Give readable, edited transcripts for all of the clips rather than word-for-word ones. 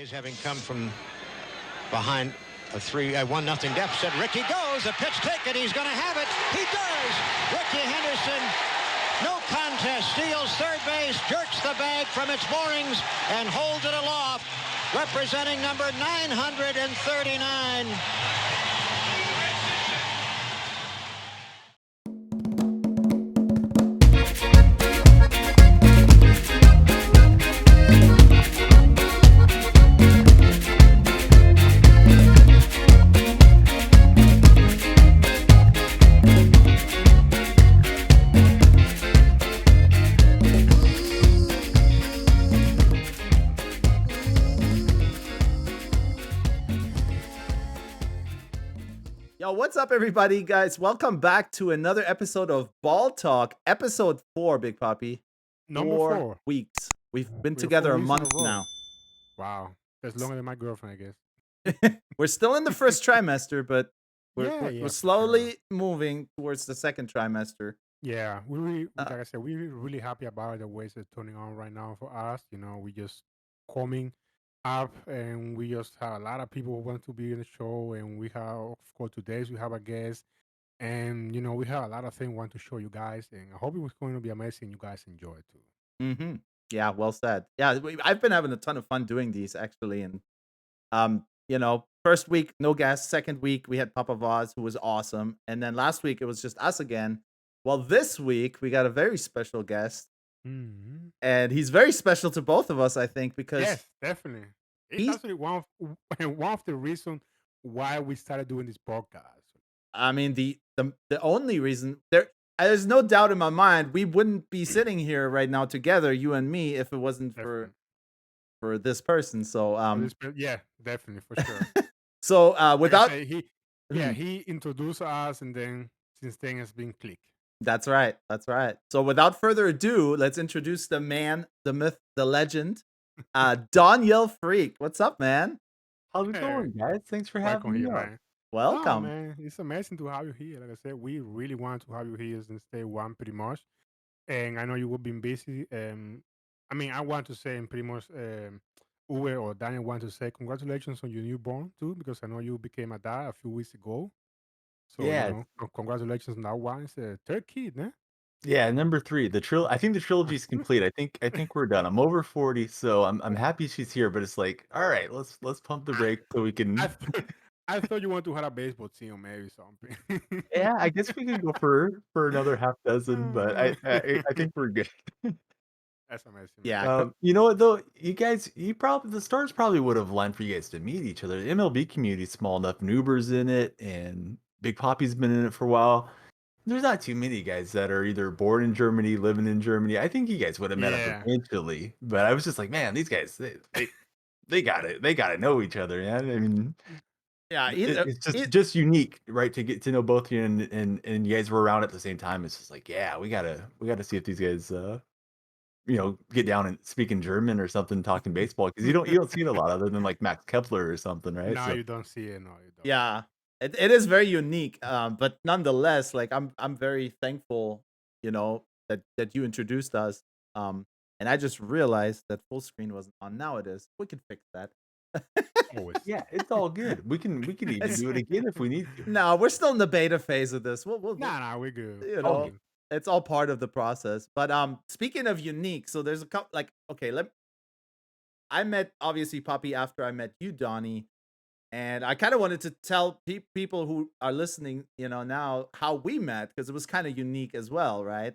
A's having come from behind a 1-0 deficit. Ricky goes, a pitch taken, he's going to have it. He does. Ricky Henderson, no contest, steals third base, jerks the bag from its moorings, and holds it aloft, representing number 939. Yo, what's up, everybody, guys? Welcome back to another episode of Ball Talk, episode 4, Big Papi. Number 4 weeks. We've been together a month now. Wow, that's longer than my girlfriend, I guess. We're still in the first trimester, but we're slowly moving towards the second trimester. Yeah, we really, like I said, we're really happy about the ways it's turning on right now for us. You know, we just coming up, and we just have a lot of people who want to be in the show, and we have, of course, today we have a guest, and you know, we have a lot of things we want to show you guys, and I hope it was going to be amazing. You guys enjoy it too. Mm-hmm. Yeah, well said. Yeah, I've been having a ton of fun doing these actually, and you know, first week no guests, second week we had Papa Vaz, who was awesome, and then last week it was just us again. Well, this week we got a very special guest. Mm-hmm. And he's very special to both of us, I think, because yes, definitely. It's actually one of the reasons why we started doing this podcast. I mean, the only reason there's no doubt in my mind we wouldn't be sitting here right now together, you and me, if it wasn't for this person. So yeah, definitely, for sure. So without he introduced us, and then since then it's been click. That's right. That's right. So without further ado, let's introduce the man, the myth, the legend, DonyellFreak. What's up, man? How's it going, guys? Thanks for having me on. Welcome. Oh, man. It's amazing to have you here. Like I said, we really want to have you here since day one, pretty much. And I know you have been busy. I mean, I want to say, pretty much, Uwe or Daniel want to say congratulations on your newborn, too, because I know you became a dad a few weeks ago. So, yeah, you know, congratulations on that one. It's a third kid, né? Yeah, number 3. I think the trilogy's complete. I think we're done. I'm over 40, so I'm happy she's here. But it's like, all right, let's pump the brakes so we can. I thought you wanted to have a baseball team, or maybe something. Yeah, I guess we can go for another half dozen, but I think we're good. That's amazing. Yeah. You know what though? The stars probably would have lined for you guys to meet each other. The MLB community's small enough. Nuber's in it, and Big Papi's been in it for a while. There's not too many guys that are either born in Germany, living in Germany. I think you guys would have met up eventually, but I was just like, man, these guys, they got it. They got to know each other. Yeah, I mean, yeah, it's just unique, right? To get to know both of you, and you guys were around at the same time. It's just like, yeah, we gotta see if these guys, you know, get down and speak in German or something, talking baseball, because you don't see it a lot other than like Max Kepler or something, right? No, you don't see it. No, you don't. Yeah. It is very unique, but nonetheless, like I'm very thankful, you know, that you introduced us. And I just realized that full screen wasn't on. Now it is. We can fix that. Yeah, it's all good. We can even do it again if we need to. No, we're still in the beta phase of this. We're good. You know, it's all part of the process. But speaking of unique, so there's a couple. Like, okay, I met obviously Papi after I met you, Donny. And I kind of wanted to tell people who are listening, you know, now how we met, because it was kind of unique as well, right?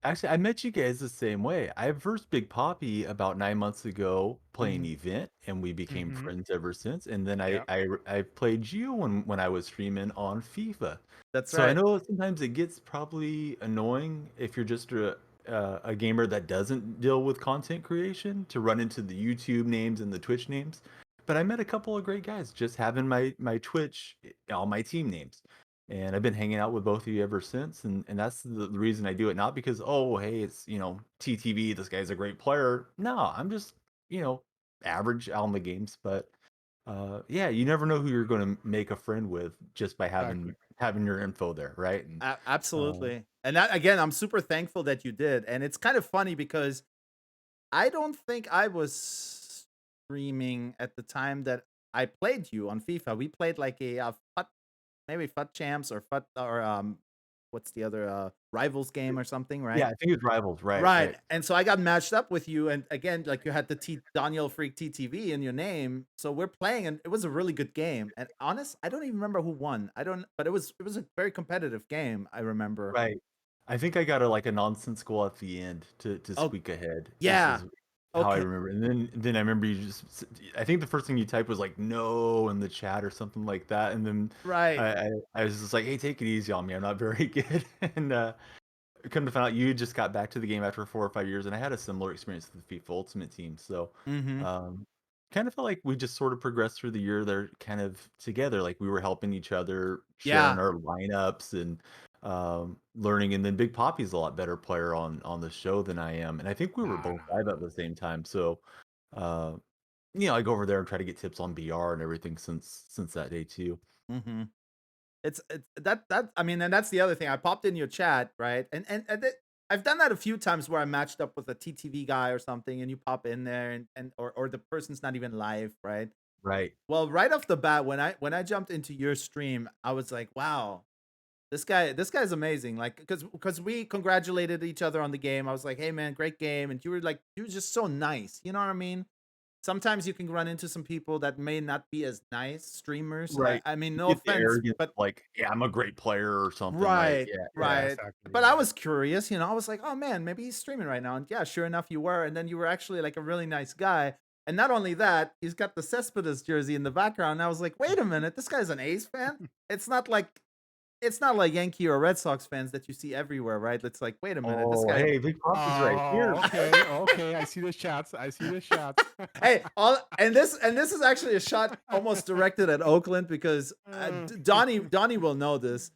Actually, I met you guys the same way. I versed Big Papi about 9 months ago playing Event, and we became friends ever since. And then I played you when I was streaming on FIFA. That's so right. I know sometimes it gets probably annoying if you're just a gamer that doesn't deal with content creation to run into the YouTube names and the Twitch names. But I met a couple of great guys just having my Twitch, all my team names. And I've been hanging out with both of you ever since. And that's the reason I do it. Not because, oh, hey, it's, you know, TTV, this guy's a great player. No, I'm just, you know, average on the games. But yeah, you never know who you're going to make a friend with just by having your info there, right? And, absolutely. And that, again, I'm super thankful that you did. And it's kind of funny because I don't think I was streaming at the time that I played you on FIFA. We played like a maybe FUT Champs or FUT or what's the other Rivals game or something, Yeah, right? I think it was Rivals. Right, Right. right. And so I got matched up with you, and again, like you had the DonyellFreak TTV in your name. So we're playing, and it was a really good game. And honest, I don't even remember who won. I don't, but it was a very competitive game. I remember. Right. I think I got a nonsense goal at the end to Oh squeak ahead yeah. is how I Okay. remember. And then I remember you just I think the first thing you typed was like no in the chat or something like that. And then Right. I was just like, hey, take it easy on me. I'm not very good. And come to find out you just got back to the game after 4 or 5 years, and I had a similar experience with the FIFA Ultimate Team. So Mm-hmm. um kind of felt like we just sort of progressed through the year there kind of together. Like we were helping each other, sharing Yeah. our lineups and learning. And then Big Poppy's a lot better player on the show than I am. And I think we were Nah, both nah, live nah. at the same time. So uh I go over there and try to get tips on BR and everything since that day too. Mm-hmm. It's that I mean, and that's the other thing. I popped in your chat, right? I've done that a few times where I matched up with a TTV guy or something, and you pop in there, and or the person's not even live, right? Right. Well, right off the bat, when I jumped into your stream, I was like, wow, this guy's amazing. Like, because we congratulated each other on the game. I was like, hey man, great game, and you were just so nice. You know what I mean? Sometimes you can run into some people that may not be as nice streamers. Right. I mean, You no get the offense, arrogance but like, yeah, I'm a great player or something, right? right, Yeah, yeah. Yeah, right. exactly. But I Yeah. was curious, I was like, oh man, maybe he's streaming right now. And yeah, sure enough, you were. And then you were actually like a really nice guy. And not only that, he's got the Cespedes jersey in the background. And I was like, wait a minute, this guy's an A's fan. It's not like Yankee or Red Sox fans that you see everywhere, right? It's like, wait a minute, this Oh, guy. hey, Big Papi's right here. Oh, okay, okay. I see the shots. I see the shots. Hey, all and this is actually a shot almost directed at Oakland because Donnie will know this.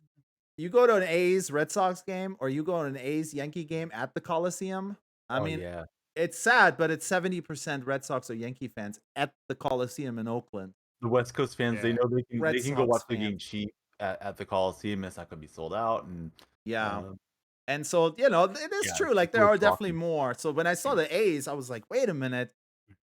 You go to an A's Red Sox game or you go to an A's Yankee game at the Coliseum. I Oh, mean, yeah. it's sad, but it's 70% Red Sox or Yankee fans at the Coliseum in Oakland. The West Coast fans, they Yeah. know Red they can go Sox watch the game fans. cheap at the Coliseum. It's not gonna be sold out, and Yeah. uh, And so, it is yeah, true. Like it's there worth are definitely talking. more. So when I saw the A's, I was like, wait a minute.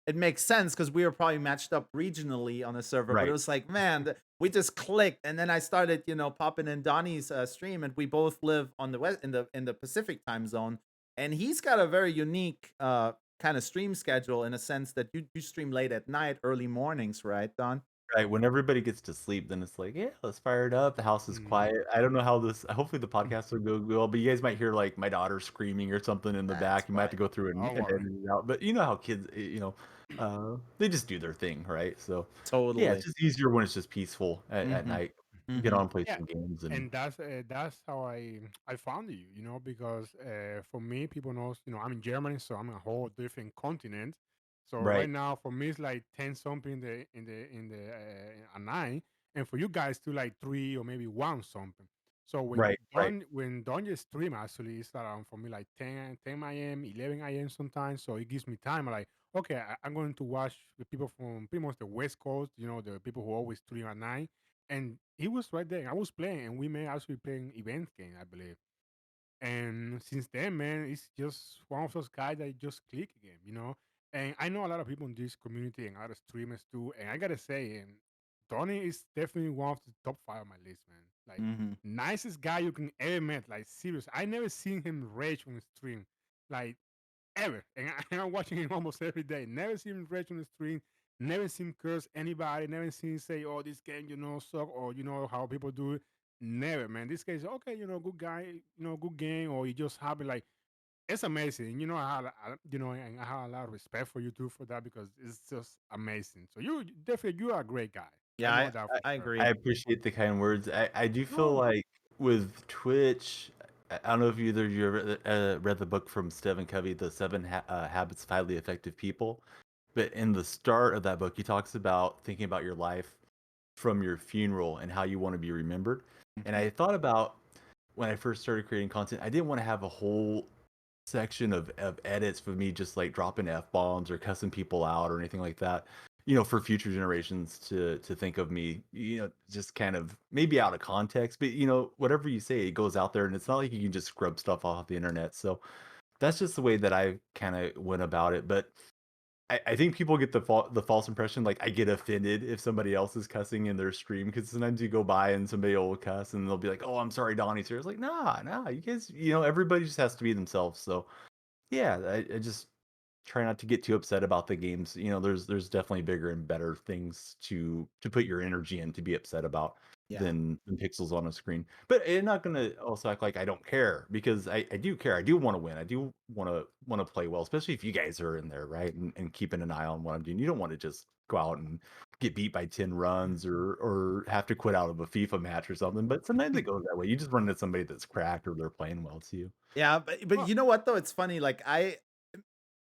It makes sense because we were probably matched up regionally on a server, but it Right. was like, man, we just clicked, and then I started, popping in Donnie's stream, and we both live on the west in the Pacific time zone, and he's got a very unique kind of stream schedule in a sense that you stream late at night, early mornings, right, Don? Right, when everybody gets to sleep, then it's like, "Yeah, let's fire it up, the house is quiet." Mm. I don't know how this hopefully the podcast will go well, but you guys might hear, like, my daughter screaming or something in the That's back. You might have to fine. go through and Don't edit worry. it out, but you know how kids, they just do their thing, right? So, yeah, it's Totally. just easier when it's just peaceful at Mm-hmm. night. Get Mm-hmm. on, play Yeah, some games, and and that's how I found you. Because for me, people knows I'm in Germany, so I'm in a whole different continent. So right right, now, for me, it's like 10 something in the at night, and for you guys, to like 3 or maybe 1 something. So right, right. when Don just stream, actually, it's around for me like 10 a.m., 11 a.m. sometimes. So it gives me time. Like, okay, I'm going to watch the people from pretty much the West Coast. The people who always stream at night, and he was right there. I was playing, and we may actually playing event game, I believe. And since then, man, it's just one of those guys that just click again. And I know a lot of people in this community and other streamers too. And I gotta say, and Donny is definitely one of the top 5 on my list, man. Like, Mm-hmm. nicest guy you can ever met. Like, serious. I never seen him rage on the stream. Like, ever. And I'm watching him almost every day. Never seen him rage on the stream. Never seen him curse anybody. Never seen him say, "Oh, this game, suck," or how people do it. Never, man. This guy's okay. Good guy. Good game, or he just happy. Like, it's amazing. And I have a lot of respect for you too for that because it's just amazing. So you are a great guy. I Yeah, know that for I sure. I agree. appreciate the kind words. I do feel No. like with Twitch, I don't know if either of you ever read the book from Stephen Covey, The Seven Habits of Highly Effective People. But in the start of that book, he talks about thinking about your life from your funeral and how you want to be remembered. And Mm-hmm. I thought about when I first started creating content, I didn't want to have a whole section of edits for me just like dropping F bombs or cussing people out or anything like that. For future generations to think of me, just kind of maybe out of context, but whatever you say, it goes out there and it's not like you can just scrub stuff off the internet. So that's just the way that I kind of went about it. But I think people get the false impression, like, I get offended if somebody else is cussing in their stream, because sometimes you go by and somebody will cuss and they'll be like, "Oh, I'm sorry, Donnie's here." It's like, "Nah, nah, you guys, everybody just has to be themselves." So, yeah, I just try not to get too upset about the games. There's definitely bigger and better things to put your energy in to be upset about Yeah. than pixels on a screen. But I'm not gonna also act like I don't care, because I do care. I do want to win. I do want to play well, especially if you guys are in there, right? And keeping an eye on what I'm doing. You don't want to just go out and get beat by 10 runs, or have to quit out of a FIFA match or something. But sometimes it goes that way. You just run into somebody that's cracked or they're playing well to you. Yeah, but Well, you know what though? It's funny. Like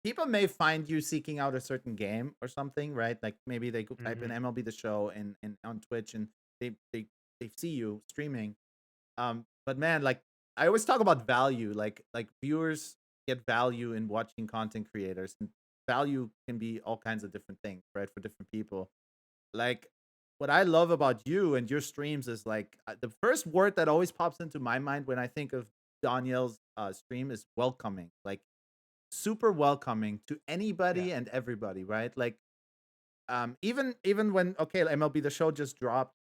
people may find you seeking out a certain game or something, right? Like maybe they go type in mhm. MLB The Show and on Twitch, and they see you streaming. But man, like I always talk about value. Like viewers get value in watching content creators, and value can be all kinds of different things, right? For different people. Like what I love about you and your streams is like the first word that always pops into my mind when I think of Donyell's stream is welcoming. Like super welcoming to Yeah. anybody and everybody, right? Like even when okay, MLB The Show just dropped.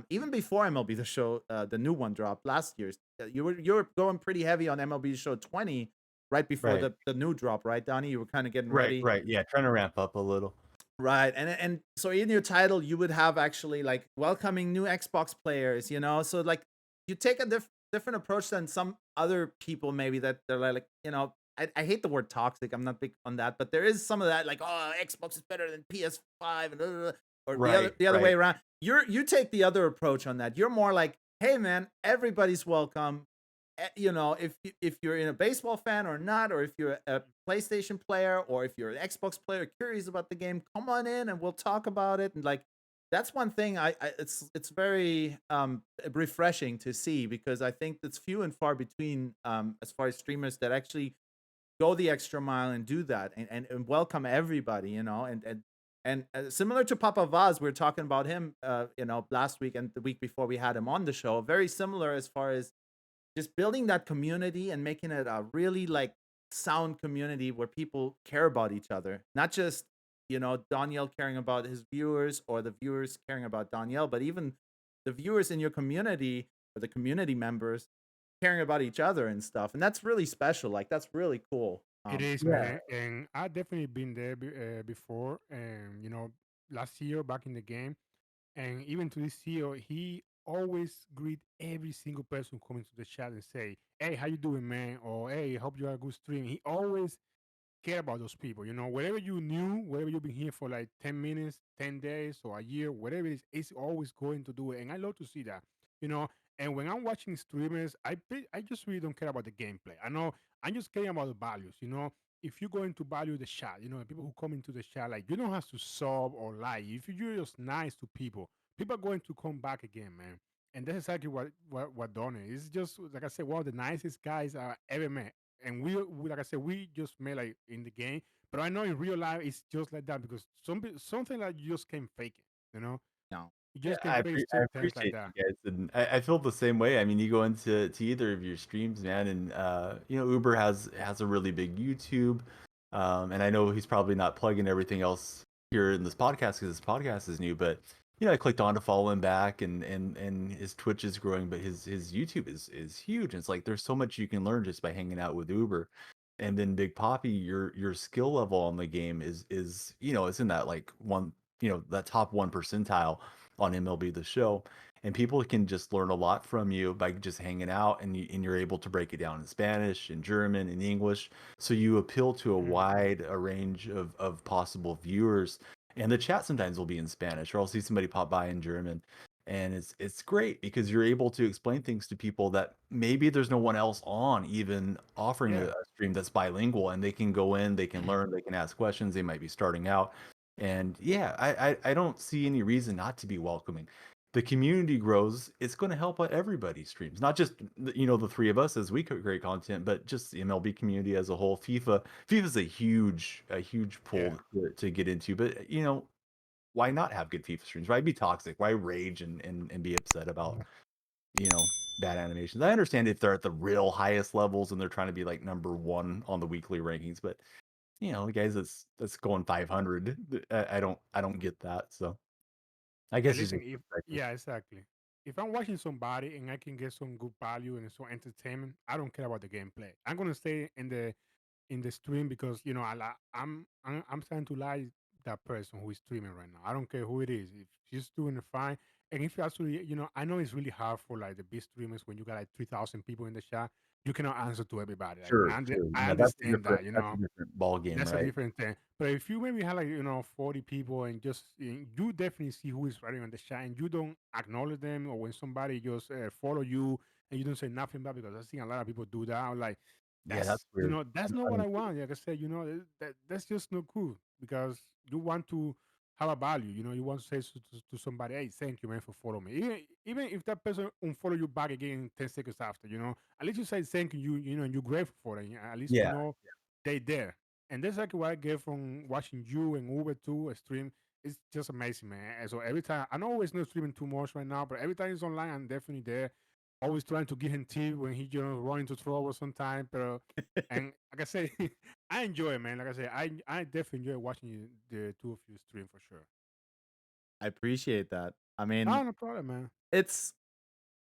Even before MLB The Show, the new one dropped last year. You were going pretty heavy on MLB The Show 20 right before Right. the new drop, right, Donnie? You were kind of getting Right, ready. right. Yeah, trying to ramp up a little. Right. And so in your title, you would have actually like welcoming new Xbox players, So like you take a different approach than some other people maybe that they're like, I hate the word toxic. I'm not big on that, but there is some of that like, oh, Xbox is better than PS5 and blah, blah, blah," or the other Right, the other way right. around. You take the other approach on that. You're more like, hey man, everybody's welcome. If you're in a baseball fan or not, or if you're a PlayStation player, or if you're an Xbox player curious about the game, come on in and we'll talk about it. And like that's one thing it's very refreshing to see, because I think it's few and far between as far as streamers that actually go the extra mile and do that and welcome everybody, and similar to Papa Vaz, we are talking about him, last week and the week before we had him on the show. Very similar as far as just building that community and making it a really like sound community where people care about each other, not just Donyell caring about his viewers or the viewers caring about Donyell, but even the viewers in your community or the community members caring about each other and stuff. And that's really special. Like that's really cool. It is, Yeah. man, and I definitely been there before, and last year back in the game, and even to this year, he always greet every single person coming to the chat and say, "Hey, how you doing, man?" Or "Hey, hope you had a good stream." He always care about those people. Whatever you knew, whatever you've been here for like 10 minutes, 10 days, or a year, whatever it is, it's always going to do it, and I love to see that. You know, and when I'm watching streamers, I just really don't care about the gameplay. I know I'm just caring about the values. If you're going to value the chat, the people who come into the chat, like you don't have to sub or lie. If you're just nice to people, people are going to come back again, man. And that's exactly what Donny is. Just like I said, one of the nicest guys I ever met. And like I said, we just met like in the game, but I know in real life it's just like that, because something like you just can't fake it. You know, No. you Yeah, just can fake I certain things like appreciate that. you guys, and I feel the same way. I mean, you go into either of your streams, man, and Uber has a really big YouTube, and I know he's probably not plugging everything else here in this podcast because this podcast is new, but I clicked on to follow him back, and his Twitch is growing, but his YouTube is huge. And it's like there's so much you can learn just by hanging out with Uber. And then Big Papi, your skill level on the game is it's in that like one, that top 1 percentile on MLB The Show, and people can just learn a lot from you by just hanging out, and you're able to break it down in Spanish, in German, in English, so you appeal to a Mhm. wide a range of possible viewers. And the chat sometimes will be in Spanish, or I'll see somebody pop by in German, and it's great because you're able to explain things to people that maybe there's no one else on even offering a, Yeah. a stream that's bilingual, and they can go in, they can learn, they can ask questions, they might be starting out. And yeah, I don't see any reason not to be welcoming. The community grows, it's going to help out everybody's streams, not just the three of us as we create content, but just the MLB community as a whole. FIFA's a huge Yeah. pool to get into, but why not have good FIFA streams? Why be toxic? Why rage and be upset about you know bad animations? I understand if they're at the real highest levels and they're trying to be like number one on the weekly rankings, but the guys that's going 500. I don't get that. So I Yeah, guess it's listen, just if perspective. yeah, exactly. If I'm watching somebody and I can get some good value and some entertainment, I don't care about the gameplay. I'm gonna stay in the stream because I'm trying to like that person who is streaming right now. I don't care who it is. If she's doing it fine, and if you actually, I know it's really hard for like the big streamers when you got like 3,000 people in the chat. You cannot answer to everybody. Like, Sure, sure. I That's a understand different that, that's a different ball game, that's a right? different thing. But if you maybe have like 40 people and just you definitely see who is writing on the chat and you don't acknowledge them, or when somebody just follow you and you don't say nothing back, because I've seen a lot of people do that. I'm like, Yeah, that's weird. that's not I what don't I get it. want. Like I said, that's just not cool, because you want to have a value. You want to say to somebody, hey, thank you, man, for following me. Even if that person unfollow you back again 10 seconds after, at least you say thank you, and you're grateful for it. At least Yeah, they there. And that's like what I get from watching you and Uber too stream. It's just amazing, man. And so every time, I know it's not streaming too much right now, but every time he's online, I'm definitely there. Always trying to give him tip when he run into trouble sometime. But and like I say, I enjoy it, man. Like I say, I definitely enjoy watching the two of you stream for sure. I appreciate that. I mean, No, no problem, man. it's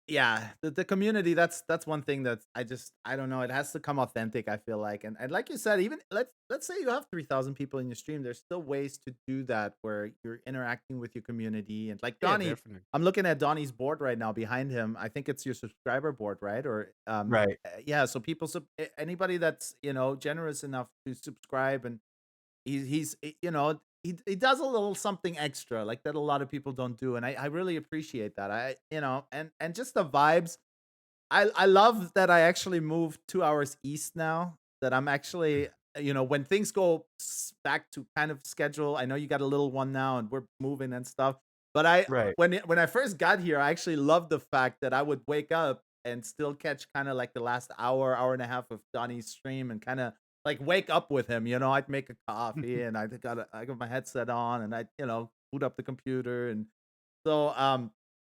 yeah, the community, that's one thing that I don't know, it has to come authentic, I feel like. And like you said, even let's say you have 3,000 people in your stream, there's still ways to do that where you're interacting with your community. And like Yeah, Donnie, definitely. I'm looking at Donnie's board right now behind him. I think it's your subscriber board, right? Or right. yeah, so people anybody that's, generous enough to subscribe, and he does a little something extra like that a lot of people don't do, and I really appreciate that. And just the vibes. I love that I actually moved 2 hours east now, that I'm actually, when things go back to kind of schedule. I know you got a little one now and we're moving and stuff, but Right. when I first got here, I actually loved the fact that I would wake up and still catch kind of like the last hour and a half of Donnie's stream, and kind of like wake up with him. I'd make a coffee and I got my headset on, and boot up the computer. And so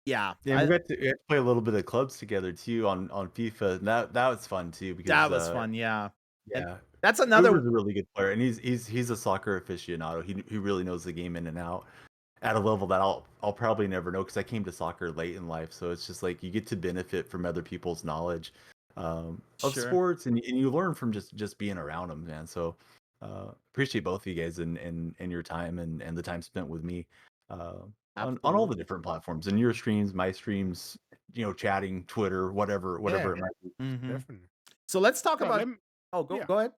yeah, Yeah, and we got to play a little bit of clubs together too on FIFA, and that was fun too because that was fun, yeah. And yeah, that's another Uber's a really good player, and he's a soccer aficionado. He really knows the game in and out at a level that I'll probably never know because I came to soccer late in life. So it's just like you get to benefit from other people's knowledge of sure. sports, and you learn from just being around them, man. So appreciate both of you guys and your time and the time spent with me on all the Absolutely. different platforms and your streams, my streams, chatting, Twitter, whatever Yeah, it might be. Mhm. definitely. So let's talk So about. let me, Oh, go yeah. go ahead.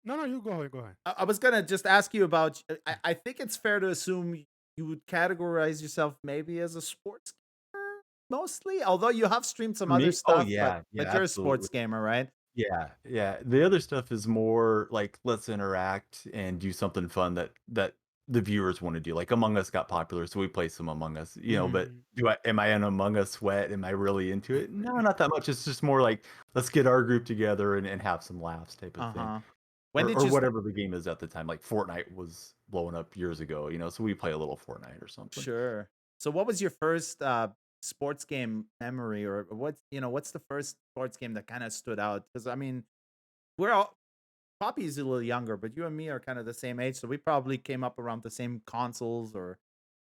No, no, you go ahead. Go ahead. I was gonna just ask you about. I think it's fair to assume you would categorize yourself maybe as a sports gamer mostly, although you have streamed some For other me, oh stuff, but yeah, yeah, you're a sports absolutely. gamer, right? Yeah, yeah. The other stuff is more like let's interact and do something fun that the viewers want to do. Like Among Us got popular, so we play some Among Us, but Mhm. am I an Among Us sweat? Am I really into it? No, not that much. It's just more like let's get our group together and have some laughs type of thing. Uh-huh. When Or did or you whatever the game is at the time. Like Fortnite was blowing up years ago, so we play a little Fortnite or something. Sure. So what was your first sports game memory, or what's the first sports game that kind of stood out? Because I mean, we're all Poppy's a little younger, but you and me are kind of the same age, so we probably came up around the same consoles, or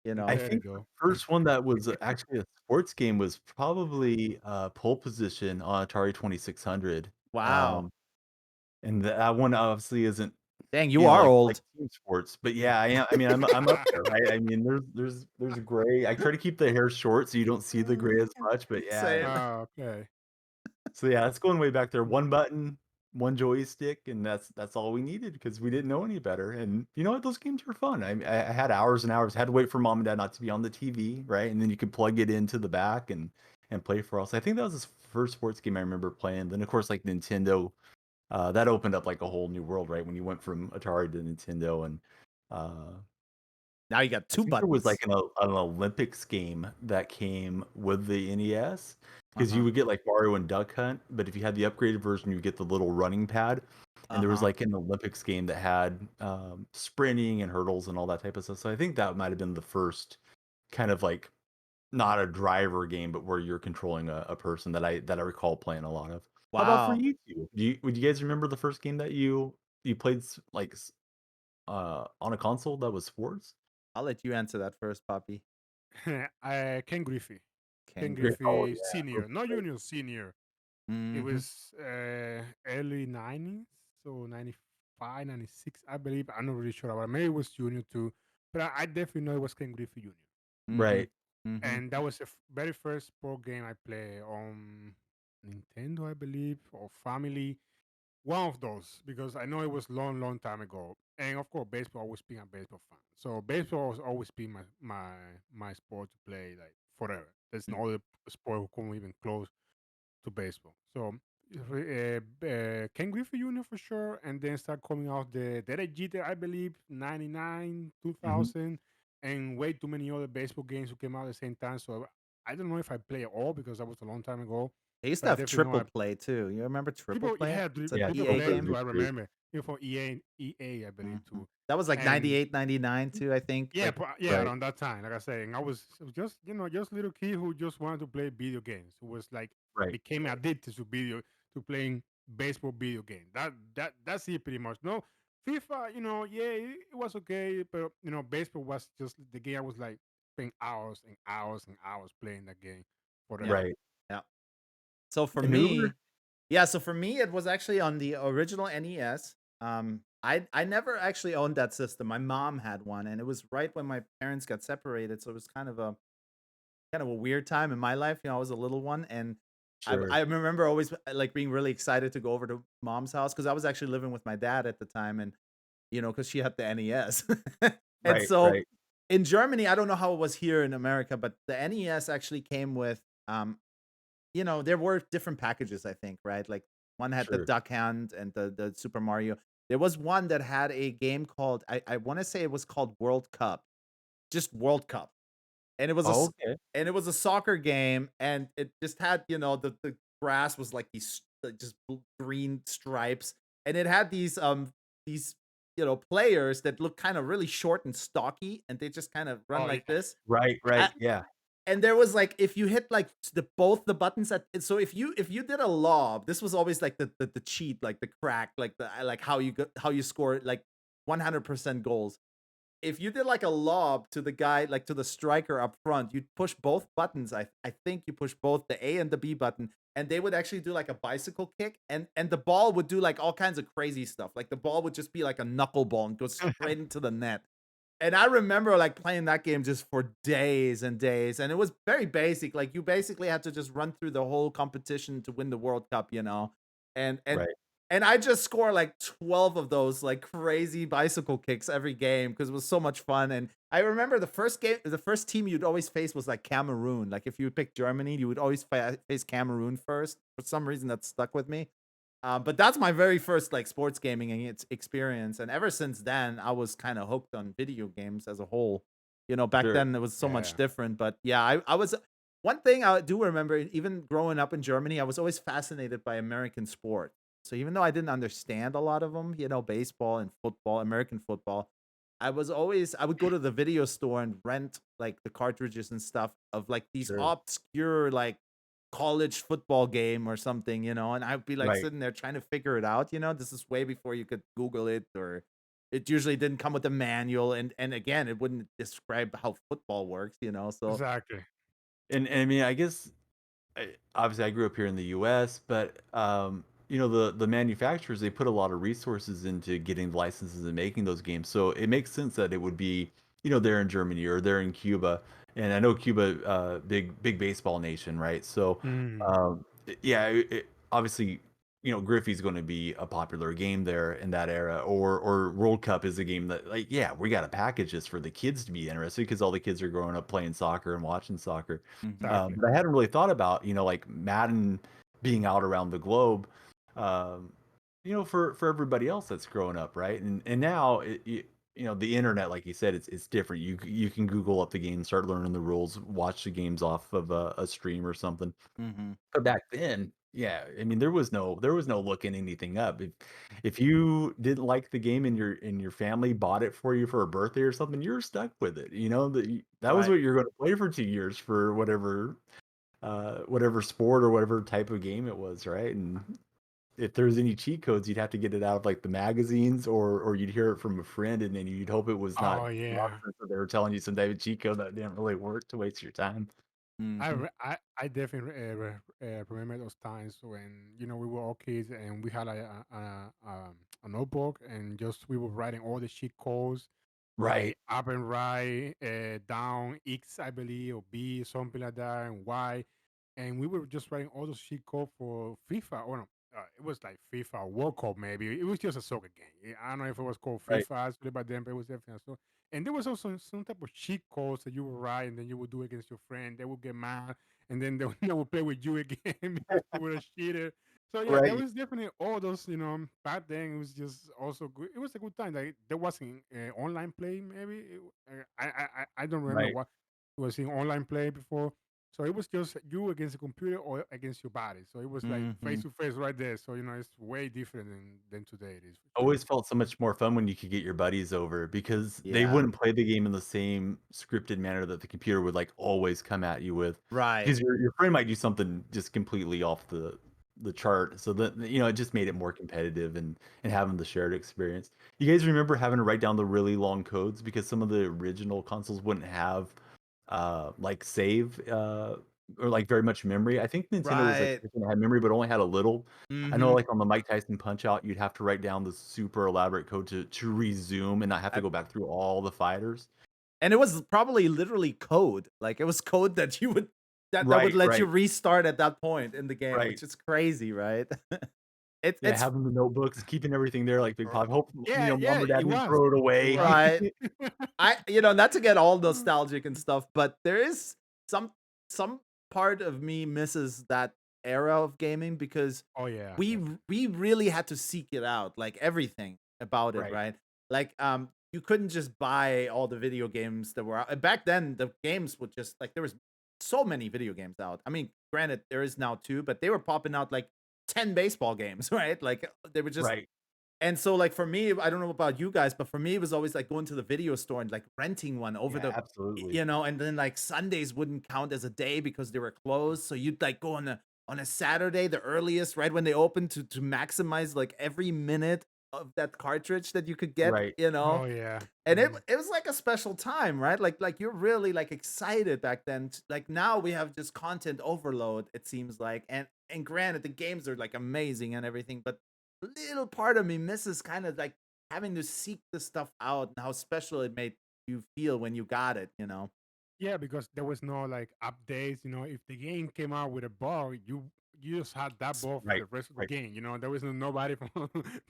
you I know. There you think the go. first one that was actually a sports game was probably, Pole Position on Atari 2600, Wow. um, and that one obviously isn't, Dang, you are like old. team sports, but yeah, I am. I mean, I'm up there, right? I mean, there's gray. I try to keep the hair short so you don't see the gray as much, but yeah. Same. Okay. So yeah, it's going way back there. One button, one joystick, and that's all we needed because we didn't know any better. And you know what? Those games were fun. I had hours and hours. Had to wait for mom and dad not to be on the TV, right? And then you could plug it into the back and play for us. I think that was his first sports game I remember playing. Then of course like Nintendo, that opened up like a whole new world, right? When you went from Atari to Nintendo, and uh, Now you got I two think there was buttons. like an Olympics game that came with the NES because you Uh-huh. would get like Mario and Duck Hunt, but if you had the upgraded version, you would get the little running pad. And there was Uh-huh. like an Olympics game that had sprinting and hurdles and all that type of stuff. So I think that might have been the first kind of like not a driver game, but where you're controlling a person that I recall playing a lot of. How about for Wow. you two? Would you guys remember the first game that you played on a console that was sports? I'll let you answer that first, Papi. Ken Griffey. Ken Ken Yeah. Oh Griffey yeah, those Senior, were not great. Junior, Senior. It hmm was early 90s, so 95, 96, I believe. I'm not really sure about it. Maybe it was Junior too, but I definitely know it was Ken Griffey Jr. hmm Right. hmm And that was the very first sport game I played on Nintendo, I believe, or Family. One of those, because I know it was long, long time ago. And of course, baseball always been a baseball fan. So baseball has always been my sport to play like forever. There's no other sport who come even close to baseball. So Ken Griffey Jr. for sure, and then start coming out the Derek Jeter, I believe, 99, Mhm. 2000, and way too many other baseball games who came out at the same time. So I don't know if I play it all because that was a long time ago, They used to but I have definitely know triple I play too. You remember triple people. play? Yeah, It's an Yeah, triple EA triple play play game. too. I was great. remember. For EA, I believe Mhm. too, That was like and 98, 99 too, I think. yeah, Like, yeah, Right. around that time, like I said, and I was just just little kid who just wanted to play video games. Who was like Right. became addicted to playing baseball video game. That's it pretty much. No, FIFA, yeah, it was okay, but baseball was just the game. I was like spending hours and hours and hours playing that game yeah, forever. Right. yeah. So for And who were me, yeah, so for me, it was actually on the original NES. I never actually owned that system. My mom had one, and it was right when my parents got separated, so it was kind of a weird time in my life. I was a little one, and I sure. remember always like being really excited to go over to mom's house because I was actually living with my dad at the time, and because she had the NES, and Right. so Right. in Germany, I don't know how it was here in America, but the NES actually came with there were different packages, I think, right? Like one had the Sure. Duck Hunt and the Super Mario. There was one that had a game called I want to say it was called World Cup, just World Cup, and it was Oh, okay. a soccer game, and it just had the grass was like these just green stripes, and it had these players that look kind of really short and stocky, and they just kind of run Oh like yeah, this. Right. Right. Yeah. And there was like if you hit like both the buttons so if you did a lob, this was always like the cheat, like the crack, like the like how you score like 100% goals. If you did like a lob to the guy, like to the striker up front, you'd push both buttons. I think you push both the A and the B button, and they would actually do like a bicycle kick, and the ball would do like all kinds of crazy stuff. Like the ball would just be like a knuckleball and go straight into the net. And I remember like playing that game just for days and days, and it was very basic. Like you basically had to just run through the whole competition to win the World Cup. And and Right. and I just score like 12 of those like crazy bicycle kicks every game because it was so much fun. And I remember the first team you'd always face was like Cameroon. Like if you would pick Germany, you would always face Cameroon first. For some reason, that stuck with me. But that's my very first like sports gaming experience, and ever since then, I was kind of hooked on video games as a whole. Back Sure. then it was so much yeah. different, but yeah, I was one thing I do remember, even growing up in Germany, I was always fascinated by American sport. So even though I didn't understand a lot of them, baseball and football, American football, I would go to the video store and rent like the cartridges and stuff of like these Sure. obscure like college football game or something, and I'd be like Right. sitting there trying to figure it out. This is way before you could Google it, or it usually didn't come with a manual, and again, it wouldn't describe how football works. So Exactly. And I mean, I guess obviously I grew up here in the U.S., but the manufacturers, they put a lot of resources into getting the licenses and making those games. So it makes sense that it would be there in Germany or there in Cuba. And I know Cuba, big baseball nation, right? So Mm. yeah, obviously Griffey's going to be a popular game there in that era, or World Cup is a game that, like, yeah, we got to package this for the kids to be interested because all the kids are growing up playing soccer and watching soccer. mhm, Exactly. But I hadn't really thought about, like Madden being out around the globe, um, for everybody else that's growing up, right? And now the internet, like you said, it's different. You can Google up the game, start learning the rules, watch the games off of a stream or something. mhm, But back then, yeah, I mean, there was no looking anything up. If you didn't like the game and your family bought it for you for a birthday or something, you're stuck with it. That was right. what you're going to play for 2 years for whatever sport or whatever type of game it was, right? And if there's any cheat codes, you'd have to get it out of like the magazines, or you'd hear it from a friend, and then you'd hope it was not Oh yeah. nonsense, so they were telling you some type of cheat code that didn't really work to waste your time. Mhm. I definitely remember those times when we were all kids and we had a notebook and just we were writing all the cheat codes Right, like up and right, down X I believe or B something like that and Y, and we were just writing all those cheat code for FIFA. Or no, it was like FIFA World Cup maybe. It was just a soccer game. I don't know if it was called right, FIFA actually back then, but it was definitely so. And there was also some type of cheat codes that you would write and then you would do against your friend. They would get mad and then they, they would play with you again because you were a cheater. So yeah, there right. was definitely all those, back then. It was just also good. It was a good time. Like there wasn't online play. Maybe I don't remember Right. what it was in online play before. So it was just you against the computer or against your body. So it was like face Mhm. to face right there. So it's way different than today. It is for sure. Always felt so much more fun when you could get your buddies over because they Yeah. wouldn't play the game in the same scripted manner that the computer would like always come at you with. Right. Because your friend might do something just completely off the chart. So that it just made it more competitive and having the shared experience. You guys remember having to write down the really long codes because some of the original consoles wouldn't have like save or like very much memory. I think Nintendo was like Right. had memory but only had a little. I know, Mhm. like, on the Mike Tyson Punch-Out, you'd have to write down the super elaborate code to resume and not have to I go back through all the fighters. And it was probably literally code. Like it was code that you would that would Right, let you right, restart at that point in the game, right. which is crazy, right? Yeah, It's having the notebooks, keeping everything there like Big r Pop. Hope, Yeah, mom yeah, or dad it didn't was. throw it It away. was. right. Not to get all nostalgic and stuff, but there is some part of me misses that era of gaming because Oh yeah, we definitely. we really had to seek it out, like everything about it, Right, right? Like you couldn't just buy all the video games that were out. Back then the games would just like there was so many video games out. I mean, granted there is now two, but they were popping out like 10 baseball games, right? Like they were just right. and so, like, for me, I don't know about you guys, but for me, it was always like going to the video store and like renting one over Yeah, the, absolutely. and then like Sundays wouldn't count as a day because they were closed. So you'd like go on a Saturday, the earliest, right when they opened, to maximize like every minute of that cartridge that you could get, Right. Oh yeah. and Mhm. it was like a special time, right? Like you're really like excited back then. Like now we have just content overload, it seems like. And granted, the games are like amazing and everything, but a little part of me misses kind of like having to seek this stuff out and how special it made you feel when you got it. Yeah, because there was no like updates. If the game came out with a bug, you just had that bug for Right, the rest of the right. game. There was nobody from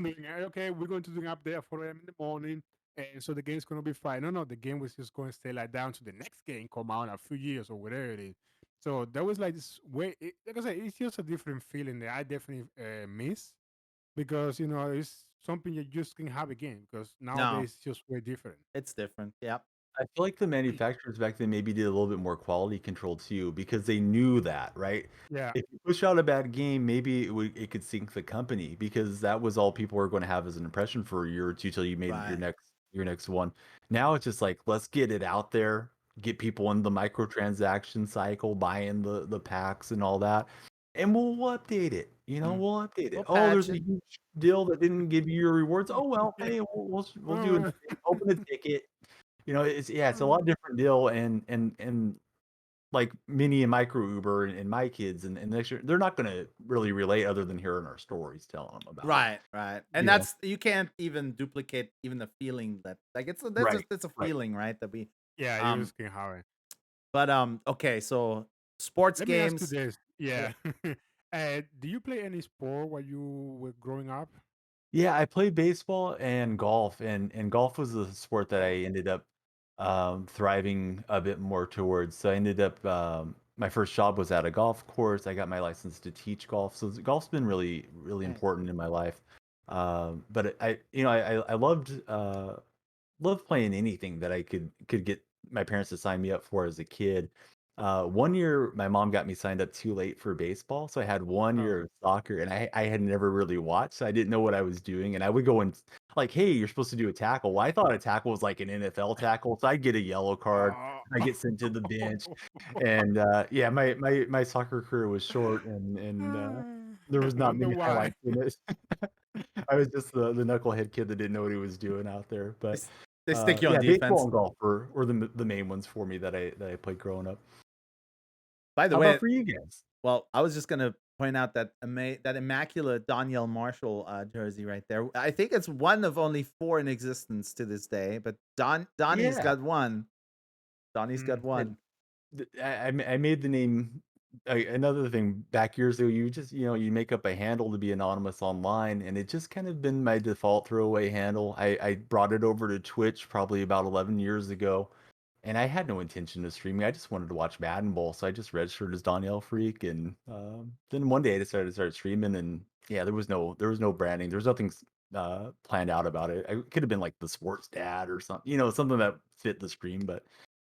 being okay. We're going to do an update at 4 a.m. in the morning, and so the game's going to be fine. No, no, the game was just going to stay like down to the next game come out in a few years or whatever it is. So there was like this way. Like I said, it's just a different feeling that I definitely miss because it's something you just can have again because No, nowadays it's just way different. it's different. Yep. I feel like the manufacturers back then maybe did a little bit more quality control too, because they knew that, right? Yeah. If you push out a bad game, maybe it could sink the company because that was all people were going to have as an impression for a year or two till you made Right. your next one. Now it's just like let's get it out there, get people in the microtransaction cycle, buying the packs and all that, and we'll update it. Mm. We'll update it. We'll Oh, patch there's a it. huge deal that didn't give you your rewards. Oh well, Yeah. hey, we'll do Uh, another open a ticket. It's a lot different deal, and like mini and micro Uber and my kids and they're not gonna really relate other than hearing our stories telling them about it. Right, right. And You know? that's you can't even duplicate even the feeling that like Right, it's a right. feeling, right? That we yeah, you um just can have it. but okay, so sports Let me ask you games. this. Yeah. Yeah. Do you play any sport while you were growing up? Yeah, I played baseball and golf, and golf was the sport that I ended up thriving a bit more towards. So I ended up my first job was at a golf course. I got my license to teach golf. So golf's been really, really Nice. important in my life. But I loved playing anything that I could get my parents to sign me up for as a kid. One year, my mom got me signed up too late for baseball, so I had 1 Oh. year of soccer, and I had never really watched, so I didn't know what I was doing, and I would go and like, "Hey, you're supposed to do a tackle." Well, I thought a tackle was like an NFL tackle, so I'd get a yellow card, Oh. I get sent to the bench, and, yeah, my soccer career was short, and There was not Wonder many why. highlights in it. I was just the knucklehead kid that didn't know what he was doing out there. They, But s- they stick you on yeah, baseball defense. and golf were the main ones for me that I played growing up. By the How about way, for you guys? well, I was just gonna point out that that immaculate Donyell Marshall jersey right there. I think it's one of only 4 in existence to this day, but Donnie's Yeah. got one. Donnie's got Mm. one. I made the name. Another thing back years ago, you just you make up a handle to be anonymous online, and it just kind of been my default throwaway handle. I brought it over to Twitch probably about 11 years ago, and I had no intention of streaming. I just wanted to watch Madden Bowl, so I just registered as DonyellFreak, and then one day I decided to start streaming, and yeah, there was no branding, there was nothing planned out about it. I could have been like the sports dad or something, something that fit the stream, but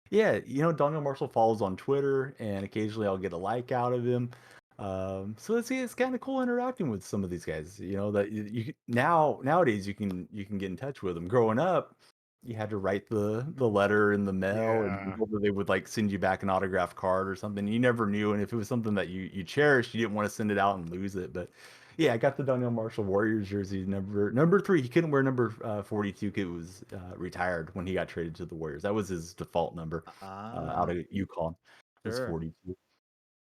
yeah, Donnell Marshall follows on Twitter, and occasionally I'll get a like out of him. So it's kind of cool interacting with some of these guys. That nowadays you can get in touch with them. Growing up, you had to write the letter in the mail, and you Yeah. hope that they would like send you back an autographed card or something. You never knew, and if it was something that you cherished, you didn't want to send it out and lose it. But yeah, I got the Donnell Marshall Warriors jersey number 3. He couldn't wear number 42 because it was retired when he got traded to the Warriors. That was his default number out Ah, of UConn. Was sure. 42.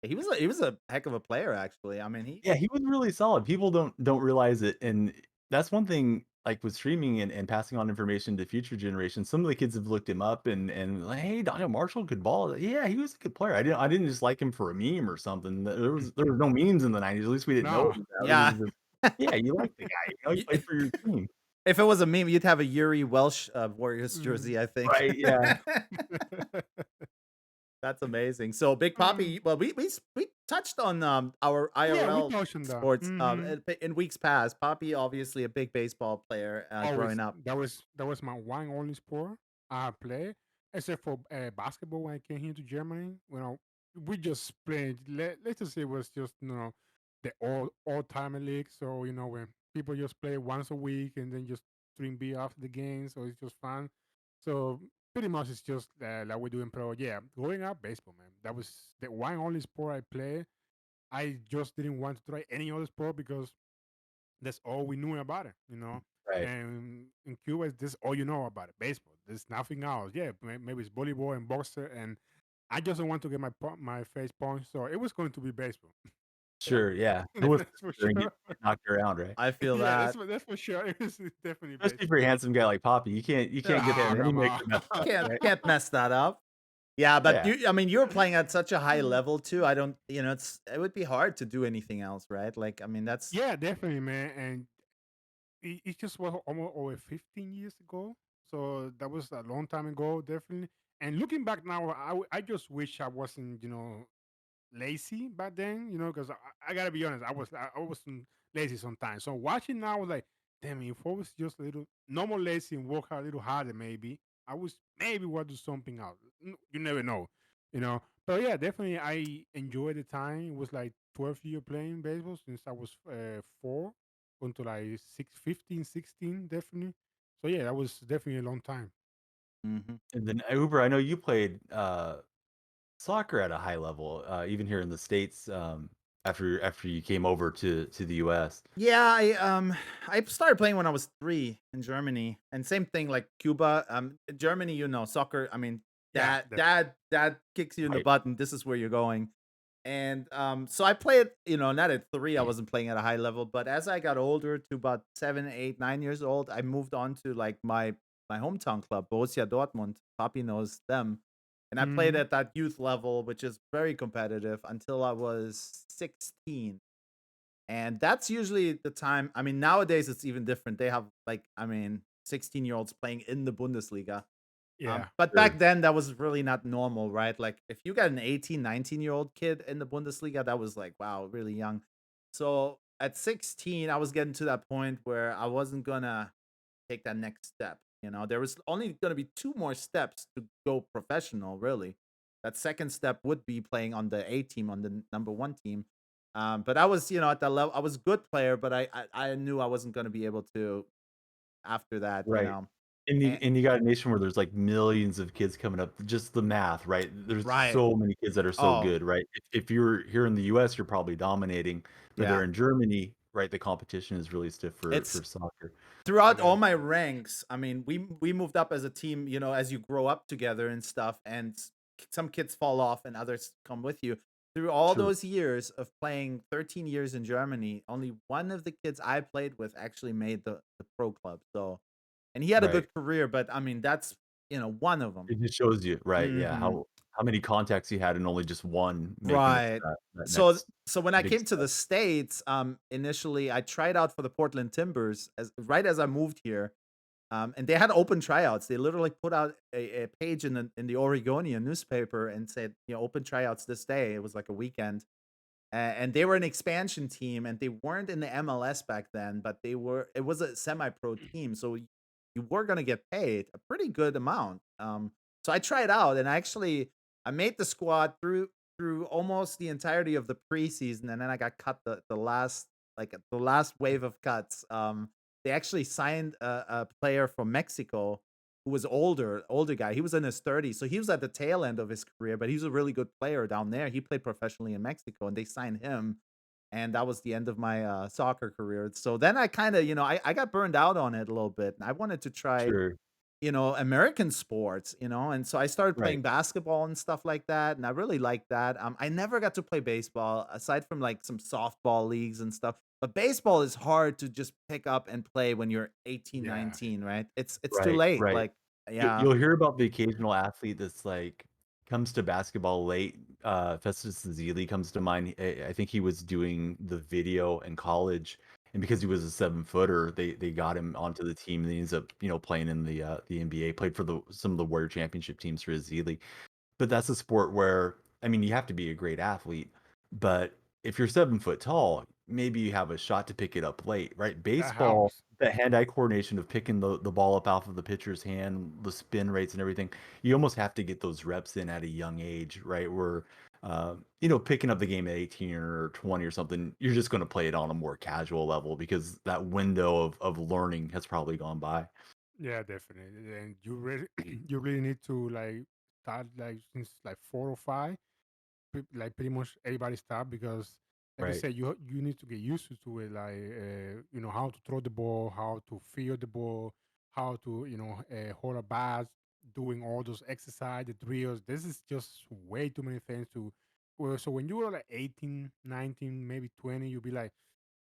He was a heck of a player, actually. I mean, he Yeah, he was really solid. People don't realize it, and that's one thing. Like with streaming and passing on information to future generations, some of the kids have looked him up and like, hey, Donnell Marshall could ball. Yeah, he was a good player. I didn't just like him for a meme or something. There was no memes in the 90s. At least we didn't know No. it was that. It yeah. was just, yeah, you like the guy. He You- played for your team. if it was a meme, you'd have a Yuri Welsh Warriors Mm. jersey, I think. Right, yeah. That's amazing. So Big Um, Papi, well, we touched on our yeah, we IRL touched on that. sports Hmm. in weeks past. Papi, obviously a big baseball player growing Always. up. That was my one only sport I play, except for basketball when I came here to Germany. We just played. Let's just say it was just the all timer league. So when people just play once a week and then just drink beer after the game, so it's just fun. So pretty much it's just like we do in pro. Yeah, growing up, baseball, man. That was the one only sport I play. I just didn't want to try any other sport because that's all we knew about it. Right. And in Cuba, this all you know about it, baseball. There's nothing else. Yeah, maybe it's volleyball and boxer, and I just don't want to get my face punched, so it was going to be baseball. Sure, yeah. Who wants That's to for sit there and sure. get knocked around, right? I feel Yeah, that. that's for sure. It's definitely Especially baseball. for a handsome guy like Poppy. You can't get the Ah, come on. moneymaker messed up, Can't right? can't mess that up. Yeah, but Yeah. I mean, you're playing at such a high level too. I don't, it would be hard to do anything else, right? Like, I mean, that's Yeah, definitely, man. And it just was almost over 15 years ago. So that was a long time ago, definitely. And looking back now, I just wish I wasn't, lazy back then, because I gotta be honest, I was lazy sometimes. So watching now, I was like, damn, if I was just a little normal lazy and work a little harder, maybe I was maybe want to do something else. You never know. But yeah, definitely, I enjoyed the time. It was like 12 year playing baseball since I was 4 until like 15, 16, definitely. So yeah, that was definitely a long time. Mhm. And then Uber, I know you played soccer at a high level, even here in the States, after you came over to the US. Yeah, I started playing when I was 3 in Germany, and same thing like Cuba. Germany, soccer. I mean, Yeah, definitely. dad kicks you in the Right. butt, and this is where you're going. And so I played, not at 3. I wasn't playing at a high level, but as I got older, to about 7, 8, 9 years old, I moved on to like my hometown club, Borussia Dortmund. Papi knows them, and I played Hmm. at that youth level, which is very competitive, until I was 16. And that's usually the time. I mean, nowadays it's even different. They have like, I mean, 16-year-olds playing in the Bundesliga. Yeah. But Sure. back then that was really not normal, right? Like if you got an 18, 19-year-old kid in the Bundesliga, that was like, wow, really young. So at 16, I was getting to that point where I wasn't gonna take that next step. There was only gonna be 2 more steps to go professional, really. That second step would be playing on the A team, on the number 1 team. But I was, at that level. I was a good player, but I knew I wasn't gonna be able to after that. Right. And you got a nation where there's like millions of kids coming up. Just the math, right? There's Right. so many kids that are so Oh, good, right? If you're here in the US, you're probably dominating, but yeah. there in Germany, right, the competition is really stiff It's for soccer. throughout It all is. my ranks. I mean, we moved up as a team, as you grow up together and stuff, and some kids fall off and others come with you. Through all Sure, those years of playing 13 years in Germany, only one of the kids I played with actually made the pro club. So, and he had a right. good career, but I mean, that's, one of them. It just shows you, right, yeah, Hmm. how many contacts you had and only just one making it to Right. that So next so when I big came to step. the States, initially I tried out for the Portland Timbers as I moved here. And they had open tryouts. They literally put out a page in the Oregonian newspaper and said, open tryouts this day. It was like a weekend. And they were an expansion team, and they weren't in the MLS back then, but it was a semi-pro team. So you were gonna get paid a pretty good amount. So I tried out, and I made the squad through almost the entirety of the preseason, and then I got cut the last wave of cuts. They actually signed a player from Mexico who was older guy. He was in his 30s, so he was at the tail end of his career, but he's a really good player down there. He played professionally in Mexico, and they signed him, and that was the end of my soccer career. So then I kind of, I got burned out on it a little bit, and I wanted to try, Sure, American sports, and so I started right. playing basketball and stuff like that, and I really liked that. I never got to play baseball aside from like some softball leagues and stuff. But baseball is hard to just pick up and play when you're 18, Yeah. 19, right? It's too Right, late. right. Like, yeah. You'll hear about the occasional athlete that's, like, comes to basketball late. Festus Ezeli comes to mind. I think he was doing the video in college, and because he was a seven-footer, they got him onto the team, and he ends up, playing in the NBA, played for the some of the Warrior Championship teams for Ezeli. But that's a sport where, I mean, you have to be a great athlete, but if you're 7 foot tall, maybe you have a shot to pick it up late, right? That Baseball, helps. the hand-eye coordination of picking the ball up off of the pitcher's hand, the spin rates and everything, you almost have to get those reps in at a young age, right? Where, picking up the game at 18 or 20 or something, you're just gonna play it on a more casual level because that window of learning has probably gone by. Yeah, definitely. And you really you really need to like start like since like 4 or 5. Like pretty much everybody start because like you Right, said, you need to get used to it, like how to throw the ball, how to feel the ball, how to hold a bat, doing all those exercise, the drills. This is just way too many things to. Well, so when you were like 18, 19, maybe 20, you'll be like,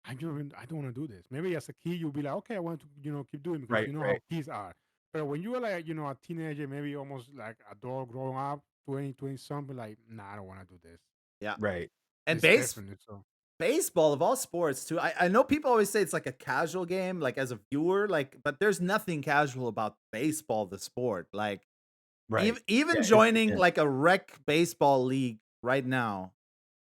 I don't want to do this. Maybe as a kid, you'll be like, okay, I want to, keep doing it because right, you know right, how kids are. But when you are like, a teenager, maybe almost like adult growing up, 20 something, like, nah, I don't want to do this. Yeah. right. And It's definitely so. baseball of all sports too. I know people always say it's like a casual game, like as a viewer, like, but there's nothing casual about baseball, the sport. Like, Right. even Yeah, it's joining intense. like a rec baseball league right now,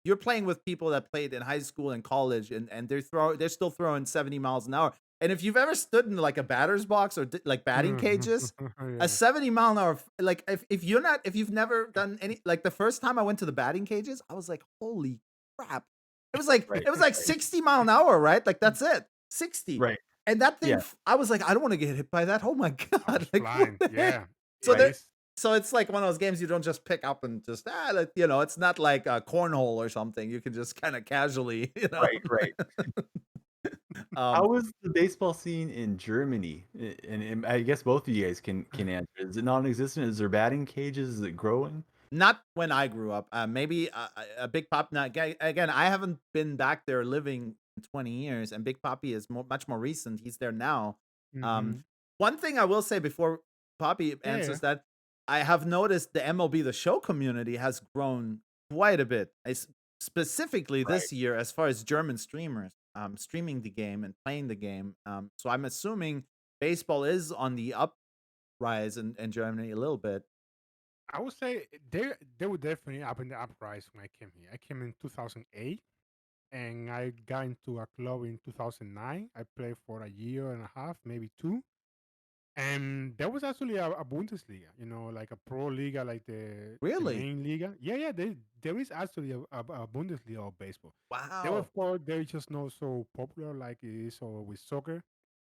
you're playing with people that played in high school and college, and they're still throwing 70 miles an hour. And if you've ever stood in like a batter's box or like batting cages, a Yeah. 70 mile an hour, like if you've never done any, like the first time I went to the batting cages, I was like, holy crap. Right, It was like right, 60 mile an hour, right? Like that's it. 60. right. And that thing, Yeah, I was like, I don't want to get hit by that. Oh my I God. was Like, what flying. the heck? Yeah. So It right, there, is. so it's like one of those games you don't just pick up and just like, it's not like a cornhole or something. You can just kind of casually, right. How um, was the baseball scene in Germany? And I guess both of you guys can answer. Is it non-existent? Is there batting cages? Is it growing? not when I grew up. Maybe a Big Pop. Not again. I haven't been back there living in 20 years, and Big Papi is much more recent. He's there now. Um, Mm-hmm. one thing I will say before Papi Yeah, yeah. answers that, I have noticed the MLB The Show community has grown quite a bit. Specifically Right. this year, as far as German streamers streaming the game and playing the game. So I'm assuming baseball is on the uprise in Germany a little bit. I would say they were definitely up in the uprise when I came here. I came in 2008 and I got into a club in 2009. I played for a year and a half, maybe two. And there was actually a Bundesliga, like a pro liga, like the Really? main liga. Yeah, yeah, there is actually a Bundesliga of baseball. They were, Wow. of course, they're just not so popular like it is with soccer.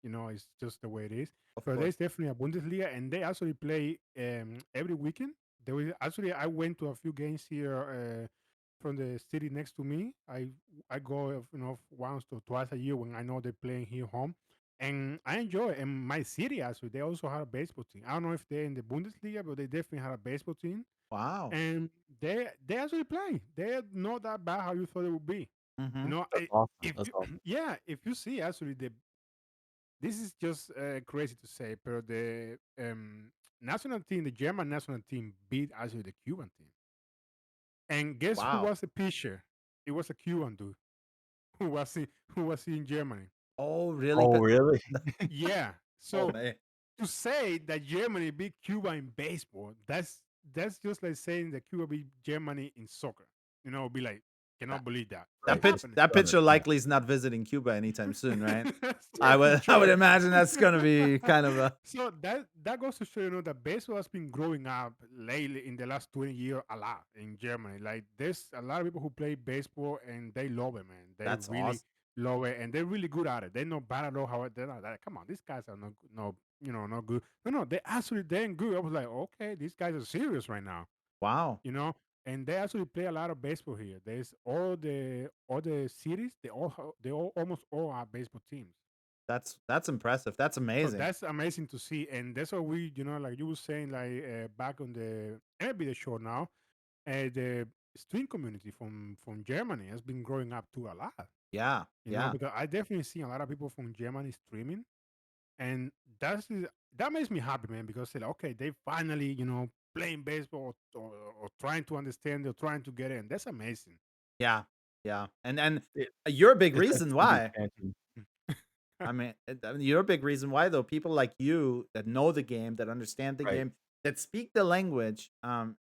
It's just the way it is. Of But course. there's definitely a Bundesliga, and they actually play every weekend. There was actually I went to a few games here from the city next to me. I go once or twice a year when I know they're playing here home, and I enjoy it. And my city actually they also have a baseball team. I don't know if they're in the Bundesliga, but they definitely have a baseball team, Wow. and they actually play. They're not that bad how you thought it would be. Mm-hmm. That's awesome. If That's you, awesome. yeah, if you see actually this is just crazy to say, but the national team, the German national team, beat actually the Cuban team. And guess who Wow. was the pitcher? It was a Cuban dude who was in Germany. Oh, really? Oh, really? Yeah. Oh, So man. to say that Germany beat Cuba in baseball, that's just like saying that Cuba beat Germany in soccer. Be like, That, cannot believe that. that It Right. pitch happened. that pitcher Yeah. likely is not visiting Cuba anytime soon, right? That's I just for would I would sure. imagine that's gonna be kind of a So that goes to show that baseball has been growing up lately in the last 20 years a lot in Germany. Like there's a lot of people who play baseball and they love it, man. They that's really awesome. love it and they're really good at it. They're not bad at all. How they're not like, come on, these guys are not good. No, they're actually damn good. I was like, okay, these guys are serious right now. Wow. You know, and they actually play a lot of baseball here. There's all the cities. They all almost all are baseball teams. That's impressive. That's So amazing. that's amazing to see, and that's what like you were saying, like back on the MLB The Show now, the stream community from Germany has been growing up too a lot. Yeah. Yeah. Because I definitely see a lot of people from Germany streaming, and that makes me happy, man, because they're like, okay, they finally playing baseball or trying to understand, or trying to get in. That's amazing. Yeah. Yeah. And It, you're a big it's nice reason to see the why. expansion. I mean, you're a big reason why, though. People like you that know the game, that understand the Right. game, that speak the language,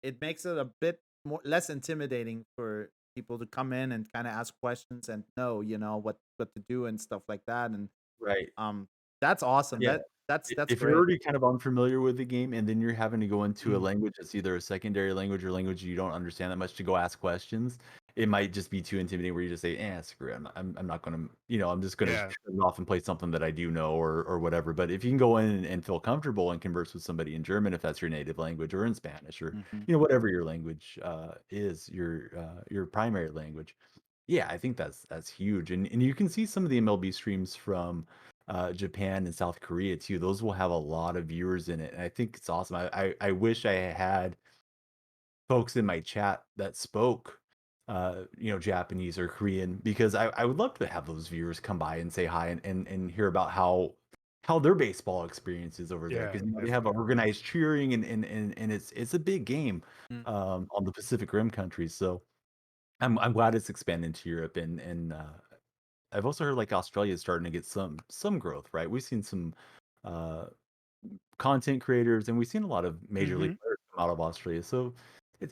it makes it a bit less intimidating for people to come in and kind of ask questions and know, what to do and stuff like that. And Right. um, that's awesome. Yeah. That's If you're great. already kind of unfamiliar with the game and then you're having to go into a Mhm. language that's either a secondary language or language you don't understand that much to go ask questions, it might just be too intimidating where you just say, screw it. I'm not going to, I'm just going to Yeah, turn it off and play something that I do know or whatever. But if you can go in and feel comfortable and converse with somebody in German, if that's your native language, or in Spanish, or, Hmm. whatever your language is, your primary language. Yeah, I think that's huge. And you can see some of the MLB streams from Japan and South Korea too. Those will have a lot of viewers in it. And I think it's awesome. I wish I had folks in my chat that spoke Japanese or Korean, because I would love to have those viewers come by and say hi and hear about how their baseball experience is over there, yeah, because they have definitely. organized cheering and it's a big game Mm. on the Pacific Rim countries. So I'm glad it's expanding to Europe, and I've also heard like Australia is starting to get some growth, right? We've seen some uh, content creators, and we've seen a lot of major league Hmm. players come out of Australia. So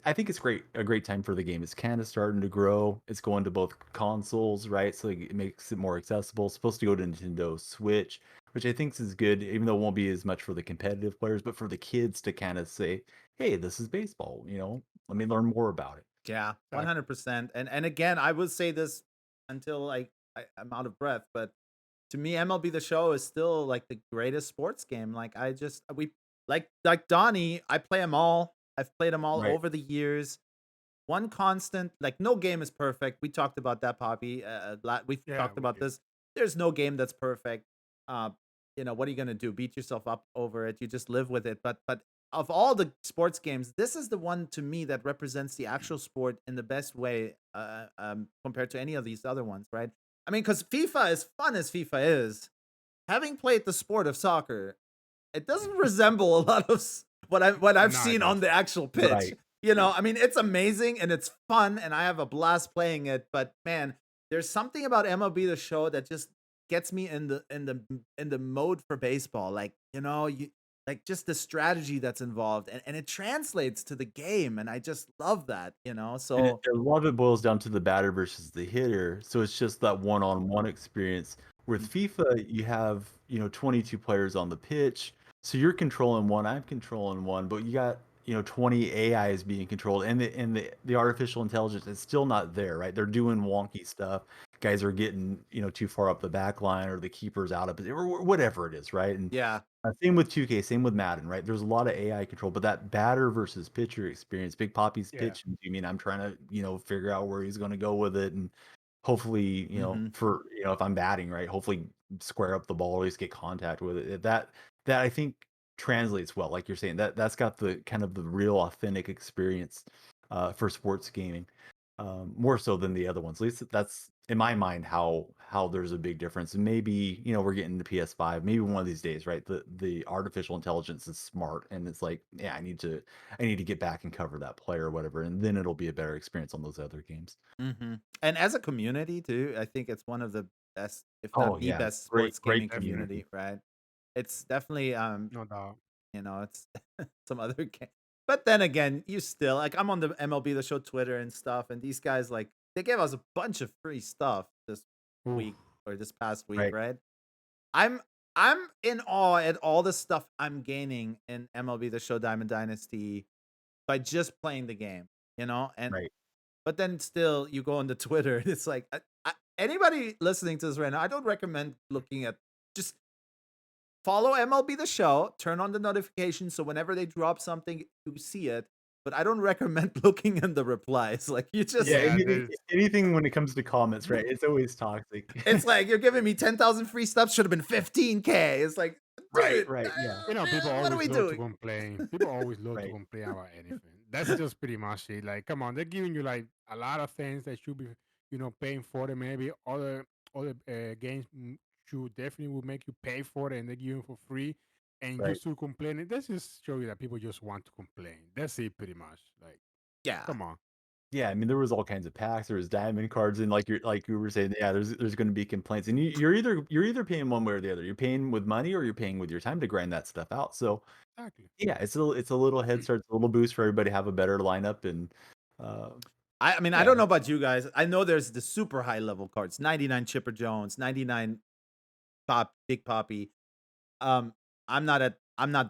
I think it's a great time for the game. It's kind of starting to grow. It's going to both consoles, right? So it makes it more accessible. It's supposed to go to Nintendo Switch, which I think is good, even though it won't be as much for the competitive players, but for the kids to kind of say, "Hey, this is baseball. Let me learn more about it." Yeah, Exactly. 100%. And again, I would say this until I'm out of breath, but to me, MLB The Show is still like the greatest sports game. Like we like Donny, I play them all. I've played them all Right. over the years. One constant, like no game is perfect. We talked about that, Poppy. We've Yeah, talked we about did. this. There's no game that's perfect. Uh, what are you gonna do? Beat yourself up over it? You just live with it. But of all the sports games, this is the one to me that represents the actual sport in the best way, compared to any of these other ones, right? I mean, because FIFA, as fun as FIFA is, having played the sport of soccer, it doesn't resemble a lot of what I've No, it seen on the doesn't. actual pitch. Right. I mean, it's amazing and it's fun and I have a blast playing it. But man, there's something about MLB The Show that just gets me in the mode for baseball. Like you like just the strategy that's involved and it translates to the game, and I just love that. And So a lot of it boils down to the batter versus the hitter, so it's just that one-on-one experience. With FIFA, you have, 22 players on the pitch, so you're controlling one, I'm controlling one, but you got, 20 AIs being controlled, and the artificial intelligence is still not there, right? They're doing wonky stuff, guys are getting too far up the back line or the keeper's out of it or whatever it is, right? And Yeah. same with 2K, same with Madden, right? There's a lot of AI control, but that batter versus pitcher experience, Big Papi's Yeah. pitch. I mean, I'm trying to figure out where he's going to go with it, and hopefully for if I'm batting, right, hopefully square up the ball, at least get contact with it. That I think translates well, like you're saying. That's got the kind of the real authentic experience for sports gaming, more so than the other ones. At least that's in my mind how there's a big difference. And maybe we're getting the PS5. Maybe one of these days, right? The artificial intelligence is smart, and it's like, yeah, I need to get back and cover that player or whatever, and then it'll be a better experience on those other games. And as a community too, I think it's one of the best, if Oh not the yeah, best, great sports gaming Definitely. community, right? It's definitely No doubt. it's some other game. But then again, you still like I'm on the MLB The Show Twitter and stuff, and these guys like they gave us a bunch of free stuff this Oof. week or this past week, right, right? I'm I'm in awe at all the stuff I'm gaining in MLB The Show Diamond Dynasty by just playing the game, and right. but then still you go on the Twitter and it's like anybody listening to this right now, I don't recommend looking at just follow MLB The Show, turn on the notifications so whenever they drop something, you see it. But I don't recommend looking in the replies. Like you just, Yeah, Yeah, there's anything when it comes to comments, right? It's always toxic. it's like you're giving me 10,000 free stuff. Should have been 15K. It's like, Right, dude, right, yeah, people what are always we love to doing? complain. People always love to right, complain about anything. That's just pretty much it. Like, come on, they're giving you like a lot of things that should be, paying for them. Maybe other games should definitely will make you pay for it, and they give you for free, and you right. still complaining. That just show you that people just want to complain. That's it, pretty much. Like, Yeah. come on. Yeah, I mean, there was all kinds of packs. There was diamond cards, and like you were saying, yeah, there's going to be complaints, and you're either paying one way or the other. You're paying with money, or you're paying with your time to grind that stuff out. So Exactly. yeah, it's a little head start, it's a little boost for everybody to have a better lineup, and uh, I mean, I yeah, don't know about you guys. I know there's the super high level cards 99 Chipper Jones, 99 Big Poppy. Um, I'm not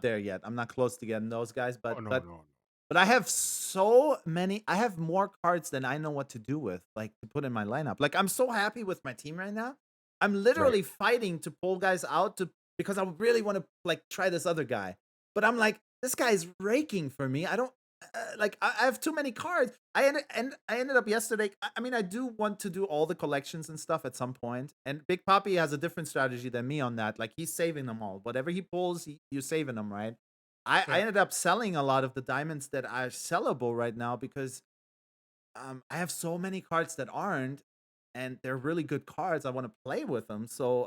there yet. I'm not close to getting those guys, Oh but no, but no, no. But I have so many. I have more cards than I know what to do with, like to put in my lineup. Like I'm so happy with my team right now. I'm right, literally fighting to pull guys out to because I really want to like try this other guy. But I'm like, this guy's raking for me. I don't like. I have too many cards. I ended up yesterday. I mean, I do want to do all the collections and stuff at some point. And Big Papi has a different strategy than me on that. Like he's saving them all. Whatever he pulls, you're saving them, right? I Yeah. ended up selling a lot of the diamonds that are sellable right now because I have so many cards that aren't, and they're really good cards. I want to play with them. So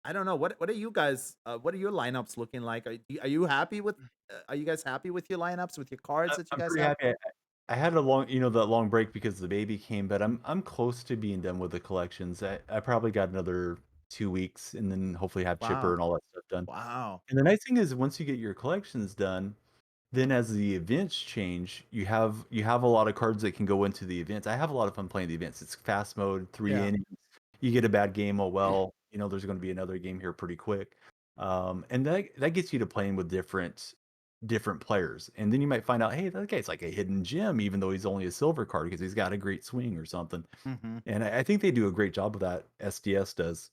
I don't know. What are you guys? What are your lineups looking like? Are you happy with? Are you guys happy with your lineups with your cards that you I'm guys pretty have? happy. I had a long, that long break because the baby came, but I'm close to being done with the collections. I probably got another 2 weeks, and then hopefully have Chipper Wow, and all that stuff done. wow. And the nice thing is, once you get your collections done, then as the events change, you have a lot of cards that can go into the events. I have a lot of fun playing the events. It's fast mode, three Yeah. innings. You get a bad game, oh well, there's going to be another game here pretty quick. And that gets you to playing with different players. And then you might find out, hey, that guy's like a hidden gem, even though he's only a silver card because he's got a great swing or something. Hmm. And I think they do a great job of that. SDS does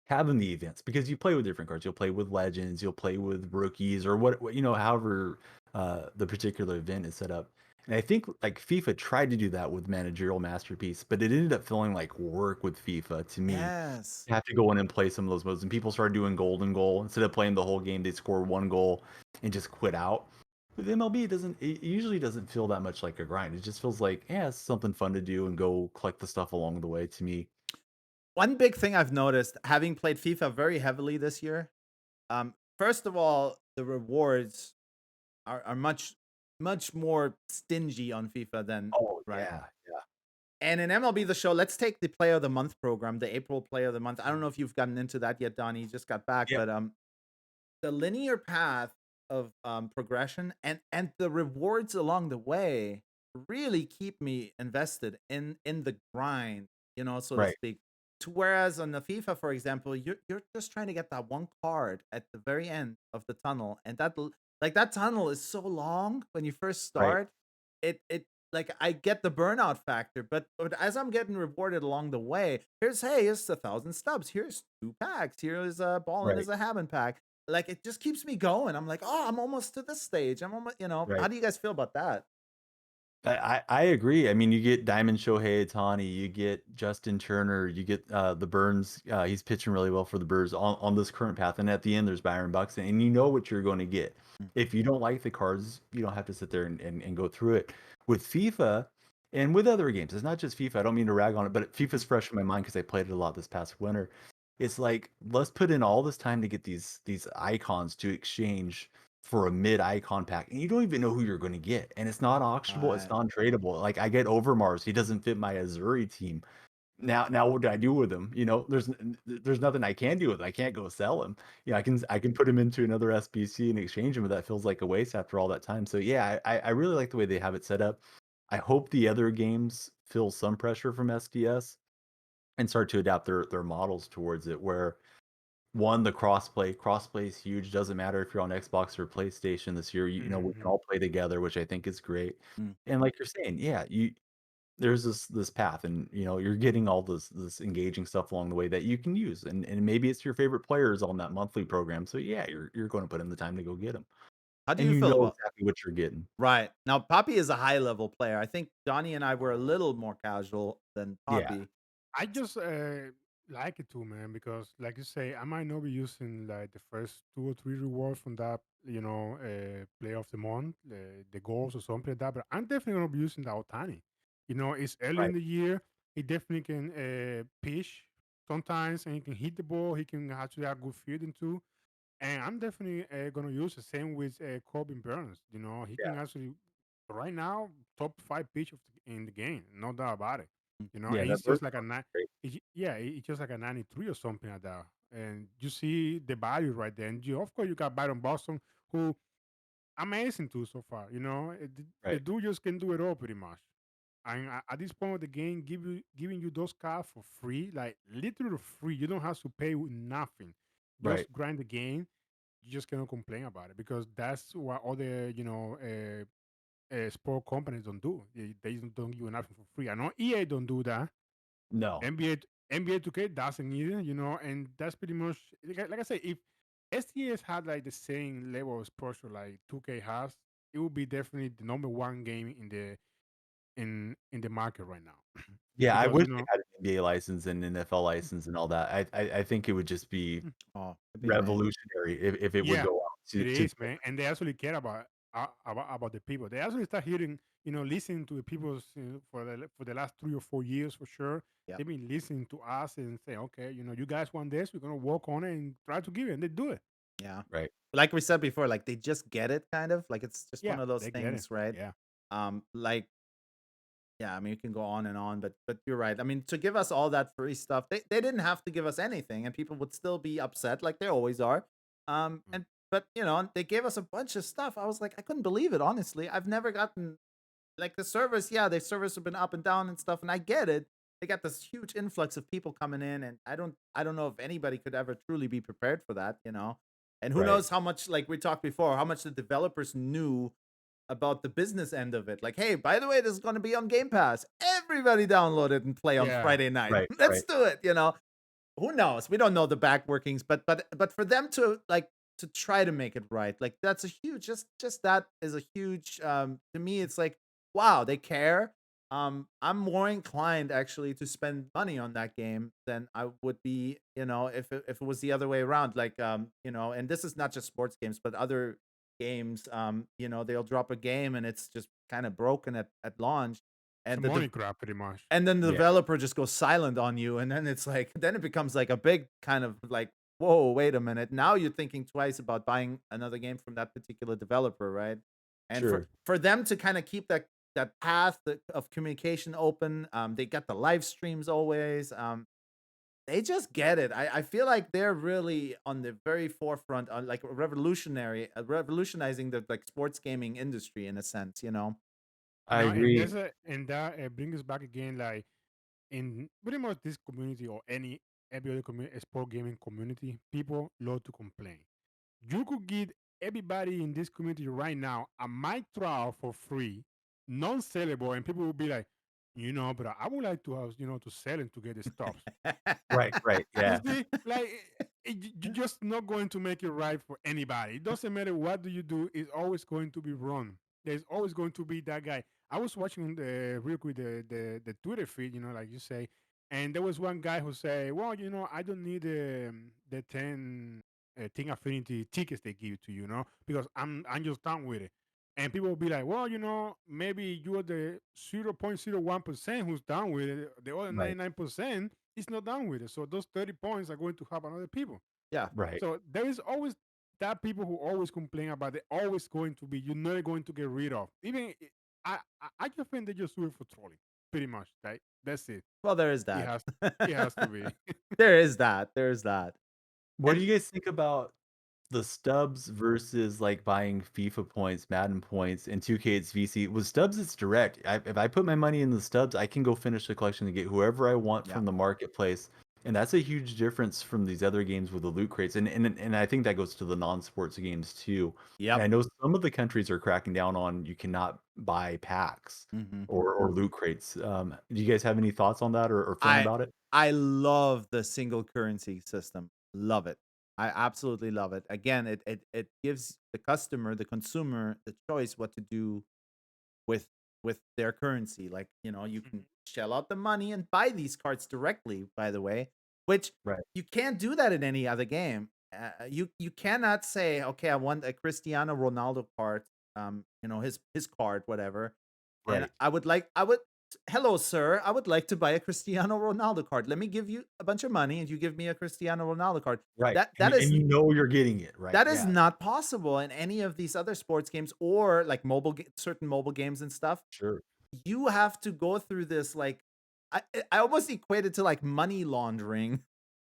having the events because you play with different cards. You'll play with legends, you'll play with rookies, or however the particular event is set up. And I think like FIFA tried to do that with Managerial Masterpiece, but it ended up feeling like work with FIFA to me. Yes. You have to go in and play some of those modes, and people started doing golden goal instead of playing the whole game. They'd score one goal and just quit out. With MLB, it usually doesn't feel that much like a grind. It just feels like, yeah, it's something fun to do and go collect the stuff along the way. To me, One big thing I've noticed, having played FIFA very heavily this year, first of all, the rewards are much more stingy on FIFA than oh right. yeah, And in MLB The Show, let's take the Player of the Month program, the April Player of the Month. I don't know if you've gotten into that yet, Donnie. You just got back, yeah. but the linear path of progression and the rewards along the way really keep me invested in the grind, so to Right, speak. To whereas on the FIFA, for example, you're just trying to get that one card at the very end of the tunnel, and like that tunnel is so long when you first right, start. It like I get the burnout factor, but as I'm getting rewarded along the way, here's 1,000 stubs, here's 2 packs, here's a ballin' Right. is a having pack. Like it just keeps me going. I'm like, oh, I'm almost to this stage. I'm almost, Right. how do you guys feel about that? I agree. I mean, you get Diamond Shohei Ohtani, you get Justin Turner, you get the Burns. He's pitching really well for the Birds on this current path, and at the end there's Byron Buxton, and you know what you're going to get. Mm. If you don't like the cards, you don't have to sit there and go through it. With FIFA and with other games, it's not just FIFA. I don't mean to rag on it, but FIFA's fresh in my mind because I played it a lot this past winter. It's like let's put in all this time to get these icons to exchange for a mid icon pack, and you don't even know who you're going to get, and it's not auctionable, it's Right. non-tradable. Like I get Overmars, he doesn't fit my Azuri team. Now what do I do with him? There's nothing I can do with him. I can't go sell him. I can put him into another SBC and exchange him, but that feels like a waste after all that time. So yeah, I really like the way they have it set up. I hope the other games feel some pressure from SDS and start to adapt their models towards it where one, the crossplay is huge. Doesn't matter if you're on Xbox or PlayStation this year. We can Hmm. all play together, which I think is great. Mm. And like you're saying, yeah, there's this path, and you're getting all this engaging stuff along the way that you can use, and maybe it's your favorite players on that monthly program. So yeah, you're going to put in the time to go get them, How do and you you feel know about exactly what you're getting. right now? Poppy is a high level player. I think Donnie and I were a little more casual than Yeah, Poppy. I just like it too, man, because like you say, I might not be using like the first 2 or 3 rewards from that, play of the month, the goals or something like that. But I'm definitely gonna be using the Otani. It's early in right. the year. He definitely can pitch sometimes, and he can hit the ball. He can actually have good fielding too. And I'm definitely gonna use the same with Corbin Burns. He Yeah, can actually right now top 5 pitch in the game, no doubt about it. Mm. yeah. And That he's bird just like a is nine. great. Yeah, it's just like a 93 or something like that. And you see the value right there. And of course, you got Byron Boston, who amazing too so far. The Right. dude just can do it all pretty much. And at this point of the game, giving you those cards for free, like literally free. You don't have to pay nothing. Right. Just grind the game. You just cannot complain about it because that's what other sport companies don't do. They don't give you nothing for free. I know EA don't do that. No. NBA 2K doesn't either, and that's pretty much like I say. If STS had like the same level of exposure like 2K has, it would be definitely the number one game in the market right now. Yeah, I Because wish they had an NBA license and NFL license and all that. I think it would just be Oh, it'd be amazing. revolutionary if it would yeah, go out it to is, man, and they actually care about the people. They actually start hearing, listening to the people for the last 3 or 4 years for sure. Yeah. They've been listening to us and say, okay, you guys want this, we're gonna work on it and try to give it, and they do it. Yeah. right. Like we said before, like they just get it kind of. Like it's just one Yeah, of those they get it. things, right? Yeah. Like yeah, I mean you can go on and on, but you're right. I mean, to give us all that free stuff, they didn't have to give us anything and people would still be upset like they always are. Mm. And but they gave us a bunch of stuff. I was like, I couldn't believe it, honestly. I've never gotten like the servers, yeah, the servers have been up and down and stuff, and I get it. They got this huge influx of people coming in, and I don't know if anybody could ever truly be prepared for that. And who Right. knows how much, like we talked before, how much the developers knew about the business end of it. Like, hey, by the way, this is going to be on Game Pass. Everybody download it and play on Yeah. Friday night. Right. Let's Right. do it. Who knows? We don't know the back workings, but for them to like to try to make it right, like that's a huge just that is a huge to me it's like wow, they care. I'm more inclined actually to spend money on that game than I would be, if it was the other way around. Like and this is not just sports games, but other games, they'll drop a game and it's just kind of broken at launch. It's a And money grab pretty much. and then the Yeah. developer just goes silent on you, and then it's like then it becomes like a big kind of like, whoa, wait a minute. Now you're thinking twice about buying another game from that particular developer, right? And for Sure. for them to kind of keep that path of communication open, they got the live streams always. They just get it. I feel like they're really on the very forefront, on like revolutionizing the like sports gaming industry in a sense. I And agree. that brings us back again, like in pretty much this community or every other community, sport gaming community, people love to complain. You could give everybody in this community right now a mic trial for free, non-sellable, and people will be like, but I would like to have, to sell and to get the stuff. Right. You Yeah. see, like you're just not going to make it right for anybody. It doesn't matter what do you do; it's always going to be wrong. There's always going to be that guy. I was watching the real quick the Twitter feed, like you say, and there was one guy who said, "Well, I don't need the 10 Team Affinity tickets they give to you, because I'm just done with it." And people will be like, "Well, maybe you're the 0.01% who's done with it. The other Right. 99% is not done with it. So those 30 points are going to help another people." Yeah. Right. So there is always that people who always complain about it, always going to be, you're never going to get rid of. I just think they just do it for trolling, pretty much. Right? That's it. Well, there is It that. has it has to be. There is that. There's that. What do And you guys think about the stubs versus like buying FIFA points, Madden points, and 2K it's VC? With stubs, it's direct. If I put my money in the stubs, I can go finish the collection and get whoever I want yeah. from the marketplace. And that's a huge difference from these other games with the loot crates. And I think that goes to the non-sports games too. And I Yep. know some of the countries are cracking down on you cannot buy packs Hmm. or loot crates. Do you guys have any thoughts on that or feeling I about it? I love the single currency system. Love it. I absolutely love it. Again, it gives the customer, the consumer, the choice what to do with their currency. Like, you can Mhm. shell out the money and buy these cards directly, by the way, which Right. you can't do that in any other game. You cannot say, okay, I want a Cristiano Ronaldo card, his card, whatever, and Right. hello, sir, I would like to buy a Cristiano Ronaldo card. Let me give you a bunch of money, and you give me a Cristiano Ronaldo card. Right. That And that is you know you're getting it, right? that is Yeah. not possible in any of these other sports games or like certain mobile games and stuff. Sure. You have to go through this, like, I almost equate it to like money laundering.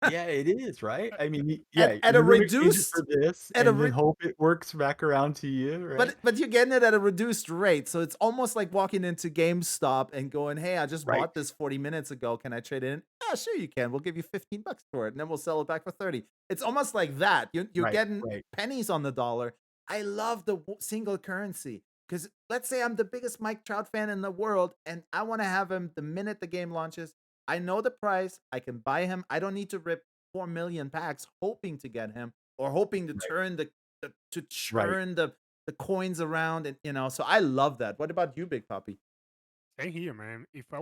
Yeah, it is, right? I mean, at yeah, at a you're gonna exchange it reduced for this at a and then re- hope it works back around to you, right? but you're getting it at a reduced rate. So it's almost like walking into GameStop and going, "Hey, I just Right. bought this 40 minutes ago. Can I trade it in?" Yeah, sure you can. We'll give you $15 for it, and then we'll sell it back for 30. It's almost like that. You're Right. getting Right. pennies on the dollar. I love the single currency because let's say I'm the biggest Mike Trout fan in the world, and I want to have him the minute the game launches. I know the price. I can buy him. I don't need to rip 4 million packs hoping to get him or hoping to Right. turn to Right. churn the coins around, and so I love that. What about you, Big Papi? Same here, man. If I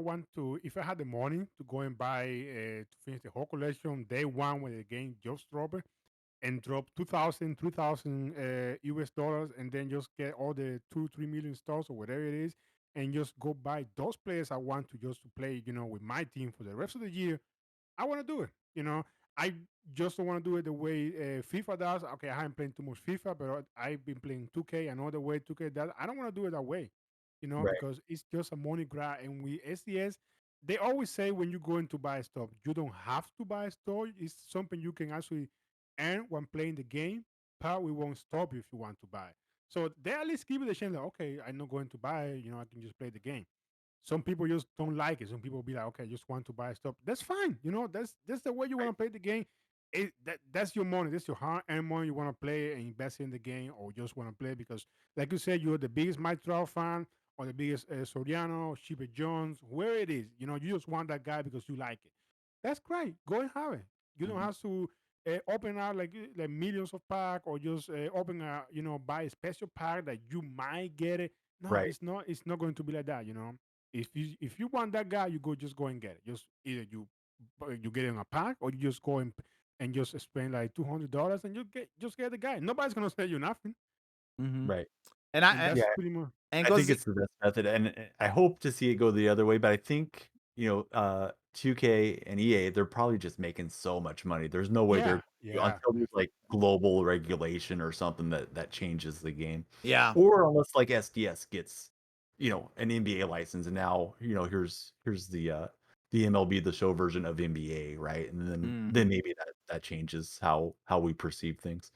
had the money to go and buy to finish the whole collection day one when the game just dropped and drop 2,000, 3,000 US dollars, and then just get all the 2, 3 million stars or whatever it is, and just go buy those players I want to just to play, with my team for the rest of the year. I want to do it. I just don't want to do it the way FIFA does. Okay, I haven't played too much FIFA, but I've been playing 2K. I know the way 2K does. I don't want to do it that way, Right. because it's just a money grab. And with SDS, they always say when you go in to buy stuff, you don't have to buy stuff. It's something you can actually earn when playing the game. But we won't stop you if you want to buy. So they at least give you the chance that, okay, I'm not going to buy, I can just play the game. Some people just don't like it. Some people be like, okay, I just want to buy stuff. That's fine. That's the way you want Right. to play the game. That's your money. That's your hard-earned money. You want to play and invest in the game, or just want to play because, like you said, you're the biggest Mike Trout fan or the biggest Soriano, Shipper Jones, where it is. You just want that guy because you like it. That's great. Go and have it. You don't Mhm. have to open out like millions of pack or just open a buy a special pack that you might get it. No, Right. it's not going to be like that. If you want that guy, just go and get it. Just either you get it in a pack or you just go and just spend like $200 and you just get the guy. Nobody's gonna say you nothing, Mhm. Right. And and I Yeah. that's pretty much. and it I think goes it's the best method, and I hope to see it go the other way, but I think, 2K and EA, they're probably just making so much money. There's no way Yeah, they're yeah, until there's, like, definitely. global regulation or something that changes the game. yeah. Or unless, like, SDS gets, an NBA license, and now, here's the MLB The Show version of NBA, right? And then Mhm. maybe that changes how we perceive things.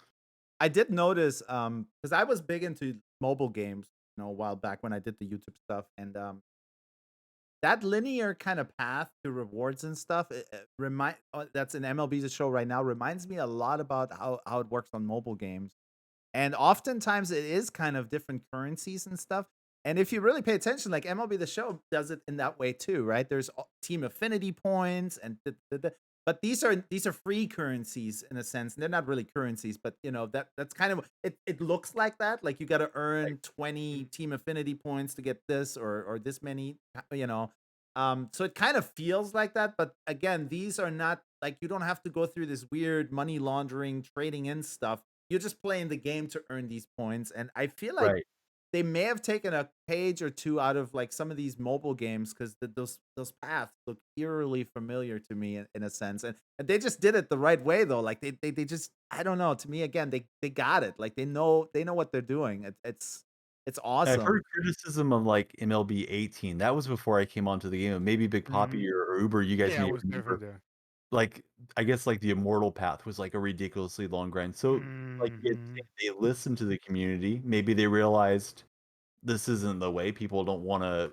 I did notice, because I was big into mobile games, a while back when I did the YouTube stuff, and that linear kind of path to rewards and stuff, that's an MLB The Show right now, reminds me a lot about how it works on mobile games. And oftentimes it is kind of different currencies and stuff. And if you really pay attention, like MLB The Show does it in that way too, right? There's team affinity points and but these are free currencies in a sense. They're not really currencies, but that's kind of it looks like that. Like you got to earn 20 team affinity points to get this or this many, you know. So it kind of feels like that, but again, these are not like you don't have to go through this weird money laundering, trading in stuff. You're just playing the game to earn these points, and I feel like Right. they may have taken a page or two out of like some of these mobile games because those paths look eerily familiar to me in a sense, and they just did it the right way though. Like they just I don't know. To me, again, they got it. Like they know what they're doing. It's I've awesome. heard criticism of like MLB 18. That was before I came onto the game. Maybe Big Papi Mhm. or Uber, you guys Yeah, I may was remember. definitely there. Like, I guess like the Immortal Path was like a ridiculously long grind. So, like Mhm. they listened to the community. Maybe they realized this isn't the way. People don't want to,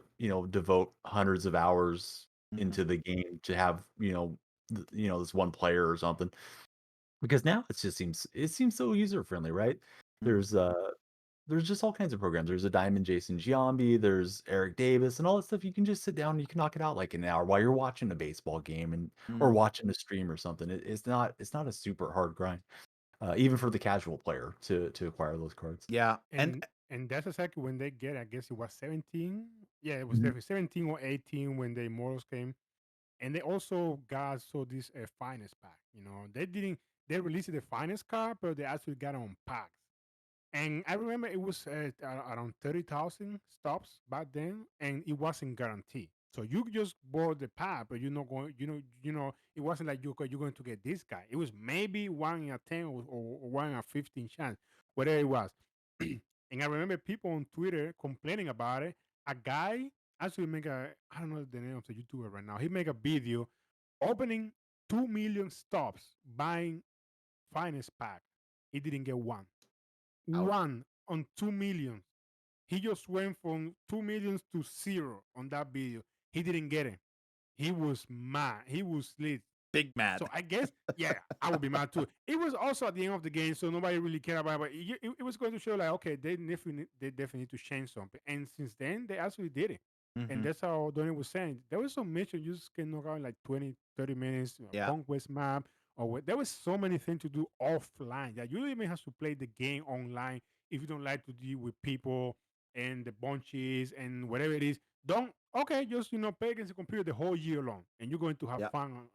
devote hundreds of hours Mhm, into the game to have, this one player or something. Because now it seems so user friendly, right? mhm. There's there's just all kinds of programs. There's a Diamond Jason Giambi, there's Eric Davis, and all that stuff. You can just sit down and you can knock it out like an hour while you're watching a baseball game or Mhm. watching a stream or something. It's not a super hard grind, even for the casual player to acquire those cards. Yeah, and And that's exactly when they get. I guess it was 17. Yeah, it was Mhm. definitely 17 or 18 when the Immortals came, and they also got so this finest pack. They released the finest card, but they actually got it on packs. And I remember it was around 30,000 stops back then, and it wasn't guaranteed. So you just bought the pack, but you're not going. It wasn't like you're going to get this guy. It was maybe 1 in 10 or 1 in 15 chance, whatever it was. And I remember people on Twitter complaining about it. A guy actually make I don't know the name of the YouTuber right now. He make a video opening 2 million stops buying finest pack. He didn't get one ouch. one on 2 million. He just went from 2 millions to zero on that video. He didn't get it. He was mad. He was lit. Big So mad. I guess, yeah, I would be mad too. It was also at the end of the game, so nobody really cared about it. But it was going to show like, okay, they definitely need to change something. And since then, they actually did it. And Mhm. that's how Donny was saying. There was some mission you just can knock out in like 20, 30 minutes, Yeah. conquest map, or what. There was so many things to do offline that you don't even have to play the game online if you don't like to deal with people and the bunches and whatever it is. Don't okay, just play against the computer the whole year long, and you're going to have Yeah. fun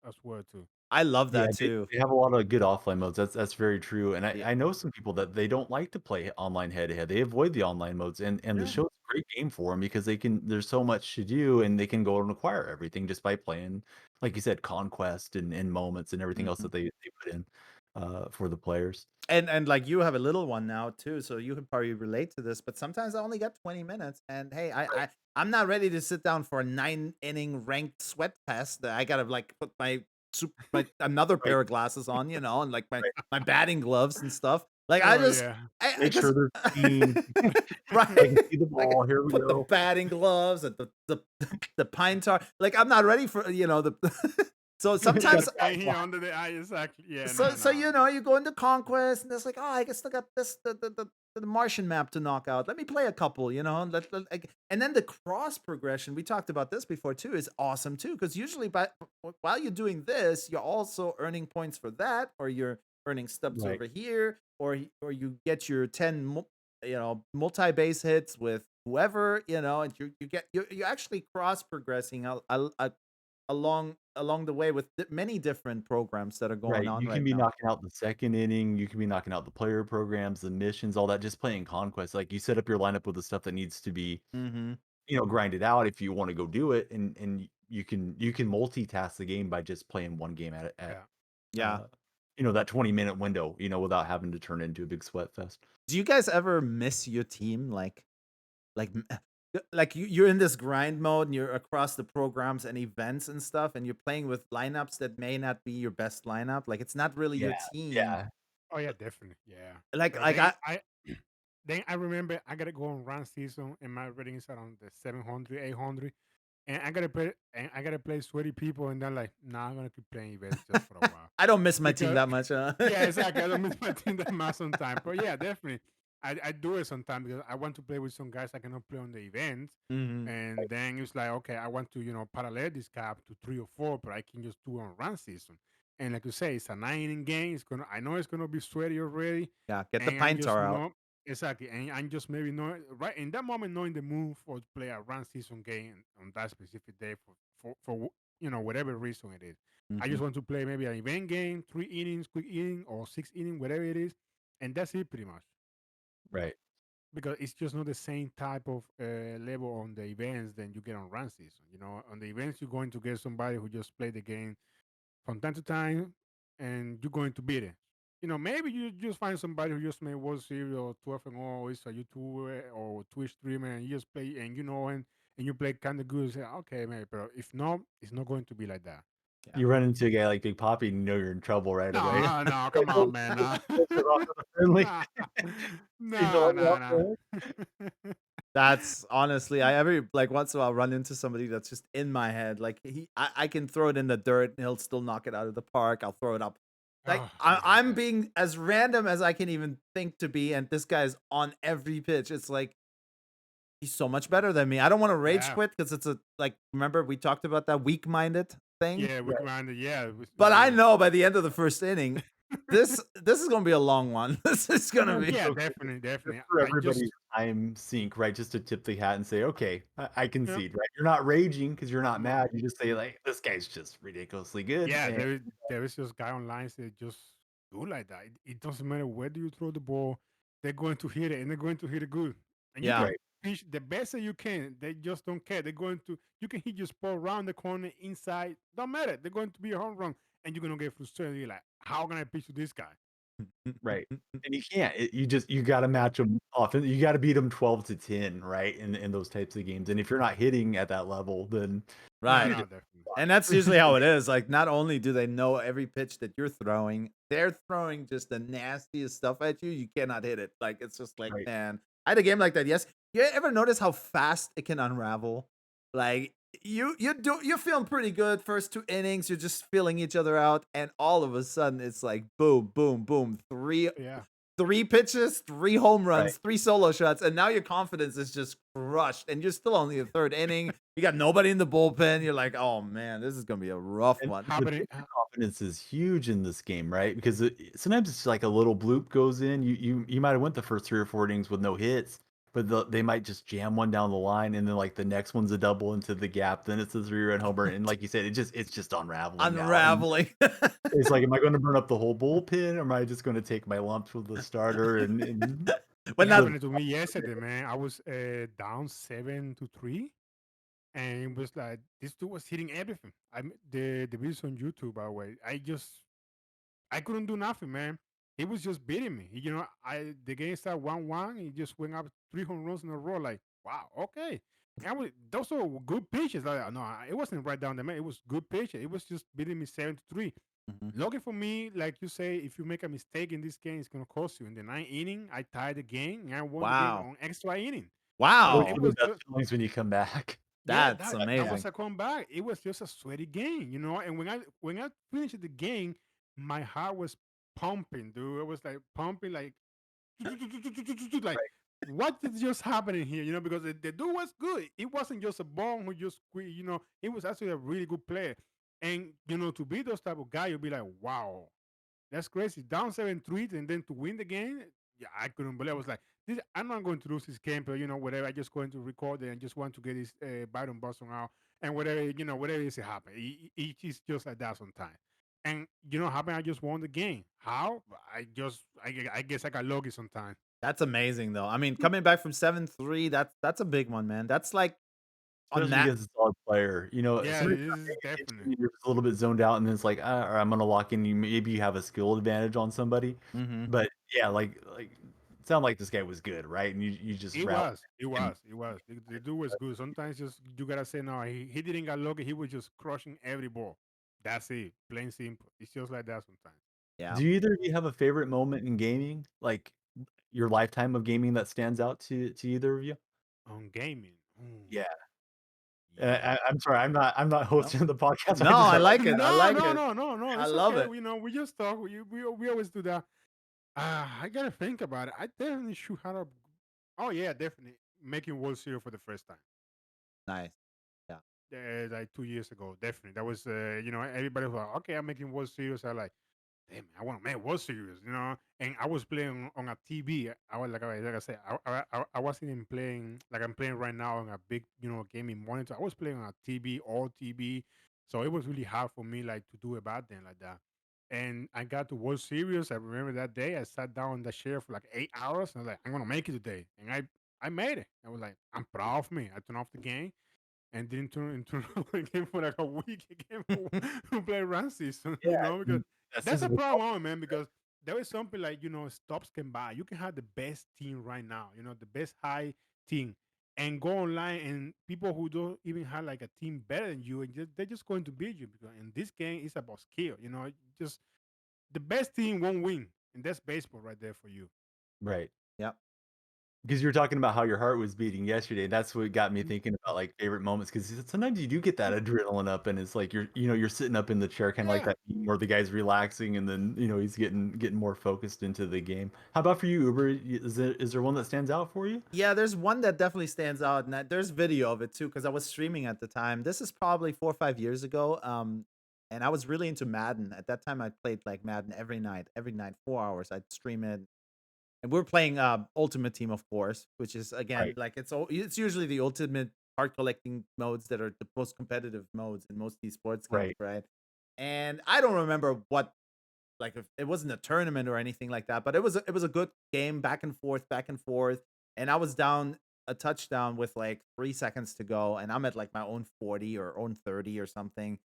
as well too. I love Yeah, that they too. they have a lot of good offline modes. That's very true, and I Yeah. I know some people that they don't like to play online head to head. They avoid the online modes, and the Yeah. show's a great game for them because there's so much to do, and they can go and acquire everything just by playing, like you said, conquest and moments and everything else Mhm. that they put in, for the players. And like you have a little one now too, so you could probably relate to this. But sometimes I only got 20 minutes, and hey, I'm not ready to sit down for a 9 inning ranked sweat test. That I gotta like put my another Right, pair of glasses on, and like my right. my batting gloves and stuff. Like I Oh just yeah. I Make sure because they're clean. I right, can see the like ball. Here we put the go. batting gloves and the pine tar. Like I'm not ready for the. So Yeah, the sometimes pain here under the eye is actually yeah, so no, so no. you go into conquest and it's like, oh, I guess I got this the Martian map to knock out. Let me play a couple, and then the cross progression. We talked about this before too. Is awesome too because usually, while you're doing this, you're also earning points for that, or you're earning stubs Right. over here, or you get your 10 multi base hits with whoever, and you're actually cross progressing along the way with many different programs that are going Right, on you right can be now. knocking out the 2nd inning, you can be knocking out the player programs, the missions, all that, just playing Conquest, like, you set up your lineup with the stuff that needs to be, Mhm. grinded out if you wanna go do it, and you can multitask the game by just playing one game Yeah. Yeah. uh, that 20-minute window, without having to turn it into a big sweat fest. Do you guys ever miss your team? Like you're in this grind mode and you're across the programs and events and stuff, and you're playing with lineups that may not be your best lineup. Like it's not really Yeah, your team. yeah. Oh yeah, definitely. Yeah. Like But like then I I then I remember I gotta go on run season and my rating is around the 700, 800. And I gotta play sweaty people and then like, nah, I'm gonna keep playing events just for a while. I don't miss my team Because that much. yeah, exactly. I don't miss my team that much sometimes. But yeah, definitely. I do it sometimes because I want to play with some guys I cannot play on the events. Mm-hmm. And then it's like, okay, I want to, parallel this cap to 3 or 4, but I can just do it on run season. And like you say, it's a 9 inning game. I know it's gonna be sweaty already. Yeah, get the And I'm pine just tar out. not exactly. And I'm just maybe not right in that moment, not in the mood for to play a run season game on that specific day for whatever reason it is. I Mm-hmm. just want to play maybe an event game, 3 innings, quick inning, or 6 inning, whatever it is, and that's it pretty much. Right. Because it's just not the same type of level on the events than you get on run season. On the events you're going to get somebody who just play the game from time to time, and you're going to beat it. Maybe you just find somebody who just made World Series or 12 and all, is a YouTuber or Twitch streamer, and you just play and you play kind of good. Say, okay, man, but if not, it's not going to be like that. Yeah. You run into a guy like Big Papi, and you know you're in trouble right away. No, no, come on, man. No, Friendly. no, You know no, what no, you're no. Yeah. That's honestly, I every like once in a while run into somebody that's just in my head. Like I can throw it in the dirt and he'll still knock it out of the park. I'll throw it up. Like Oh, I hate I'm that. being as random as I can even think to be, and this guy's on every pitch. It's like he's so much better than me. I don't want to rage Yeah, quit because it's a like remember we talked about that weak-minded thing. yeah, we commanded. Yeah, But I yeah. know by the end of the first inning, this is gonna be a long one. This is gonna be Yeah, so definitely, just definitely. for I everybody's just, time sink, right? Just to tip the hat and say, okay, I yeah, concede, right? You're not raging because you're not no, mad. You just say like, this guy's just ridiculously good, yeah. and There is this guy online that just do like that. It doesn't matter where do you throw the ball, they're going to hit it, and they're going to hit it good. And you yeah. can right. pitch the best that you can. They just don't care. They're going to. You can hit your ball around the corner, inside. Don't matter. They're going to be a home run, and you're gonna get frustrated. You're like, how can I pitch to this guy? Right. And you can't. You got to match them often. You got to beat them 12-10, right? In those types of games. And if you're not hitting at that level, then No, Right. you're no, just definitely. And that's usually how it is. Like, not only do they know every pitch that you're throwing, they're throwing just the nastiest stuff at you. You cannot hit it. Like, it's just like, right. man, I had a game like that. Yes. You ever notice how fast it can unravel? Like, you're feeling pretty good. First 2 innings, you're just feeling each other out, and all of a sudden, it's like boom, boom, boom. Yeah. Three pitches, 3 home Right. runs, 3 solo shots, and now your confidence is just crushed. And you're still only the third inning. You got nobody in the bullpen. You're like, oh man, this is gonna be a rough And one. How the about pitcher it? confidence is huge in this game, right? Because sometimes it's like a little bloop goes in. You might have went the first 3 or 4 innings with no hits, but they might just jam one down the line, and then like the next one's a double into the gap. Then it's a 3-run homer, and like you said, it's just unraveling now. And Unraveling. it's like, am I going to burn up the whole bullpen, or am I just going to take my lumps with the starter and But It not live? happened to me yesterday, man. I was down 7-3, and it was like this dude was hitting everything. The videos on YouTube, by the way. I couldn't do nothing, man. He was just beating me. The game started 1-1. He just went up 3 home runs in a row. Like, wow, okay. Those were good pitches. Like, no, it wasn't right down the middle. It was good pitches. It was just beating me 7-3. Mhm. Lucky for me, like you say, if you make a mistake in this game, it's gonna cost you. In the 9th inning, I tied the game and I won the game Wow. on extra inning. So Those it Wow. are the was best just feelings when you come back. yeah, That's that was amazing. a comeback. It was just a sweaty game. And when I finished the game, my heart was pumping, dude. It was like pumping, like like Right. what is just happening here? Because the dude was good. It wasn't just a bum who just quit. It was actually a really good player. And to be those type of guy, you'll be like, wow, that's crazy. Down 7-3, and then to win the game, yeah, I couldn't believe. I was like, I'm not going to lose this game, but whatever. I just going to record it and just want to get this Byron Boston out, and whatever is it happen. It's just like that sometimes. And happen. I just won the game. How? I guess I got lucky sometimes. That's amazing though. I mean, coming back from 7-3, that's a big one, man. That's like on Especially that. against a solid player. Yeah, Sometimes this is definitely. you're just a little bit zoned out, and then it's like, or I'm gonna lock in. Maybe you have a skill advantage on somebody, Mhm. but yeah, it sounded like this guy was good, right? And you just It rallied. was. It was. It was. The dude was good. Sometimes just you gotta say no. He didn't get lucky. He was just crushing every ball. That's it. Plain simple. It's just like that sometimes. Yeah. Do either of you have a favorite moment in gaming, like your lifetime of gaming that stands out to either of you? On gaming. Ooh, Yeah, yeah. I'm sorry, I'm not No. hosting the podcast. No, I just I have like it. I No, like no, it. no, no, no. I It's love okay. it. We just talk. We always do that. I gotta think about it. I definitely should have. Oh yeah, definitely making World Series for the first time. Nice. Yeah. Like 2 years ago, definitely. That was, everybody was like, okay, I'm making World Series. I like, damn, I want to make World Series, And I was playing on a TV. I was like I said, I wasn't even playing like I'm playing right now on a big, gaming monitor. I was playing on a TV, all TV. So it was really hard for me, like, to do it back then, like that. And I got to World Series. I remember that day. I sat down in the chair for like 8 hours, and I was like, I'm gonna make it today, and I made it. I was like, I'm proud of me. I turned off the game and didn't turn on the game for like a week again to play run season, because And that's that's just a the problem, man. Because there is something like stops can buy. You can have the best team right now, the best high team, and go online and people who don't even have like a team better than you, and they're just going to beat you because in this game it's about skill. Just the best team won't win, and that's baseball right there for you. right. Yep. Because you were talking about how your heart was beating yesterday. That's what got me thinking about like favorite moments. Because sometimes you do get that adrenaline up, and it's like you're sitting up in the chair, kind of like Yeah. that meme where the guy's relaxing, and then he's getting more focused into the game. How about for you, Uber? Is there one that stands out for you? Yeah, there's one that definitely stands out, and there's video of it too, because I was streaming at the time. This is probably 4 or 5 years ago. And I was really into Madden. At that time, I played like Madden every night, 4 hours. I'd stream it, and we're playing Ultimate Team, of course, which is again Right, like it's usually the ultimate card collecting modes that are the most competitive modes in most of these sports games, right. right? And I don't remember what, like, if it wasn't a tournament or anything like that, but it was a good game, back and forth, and I was down a touchdown with like 3 seconds to go, and I'm at like my own 40 or own 30 or something,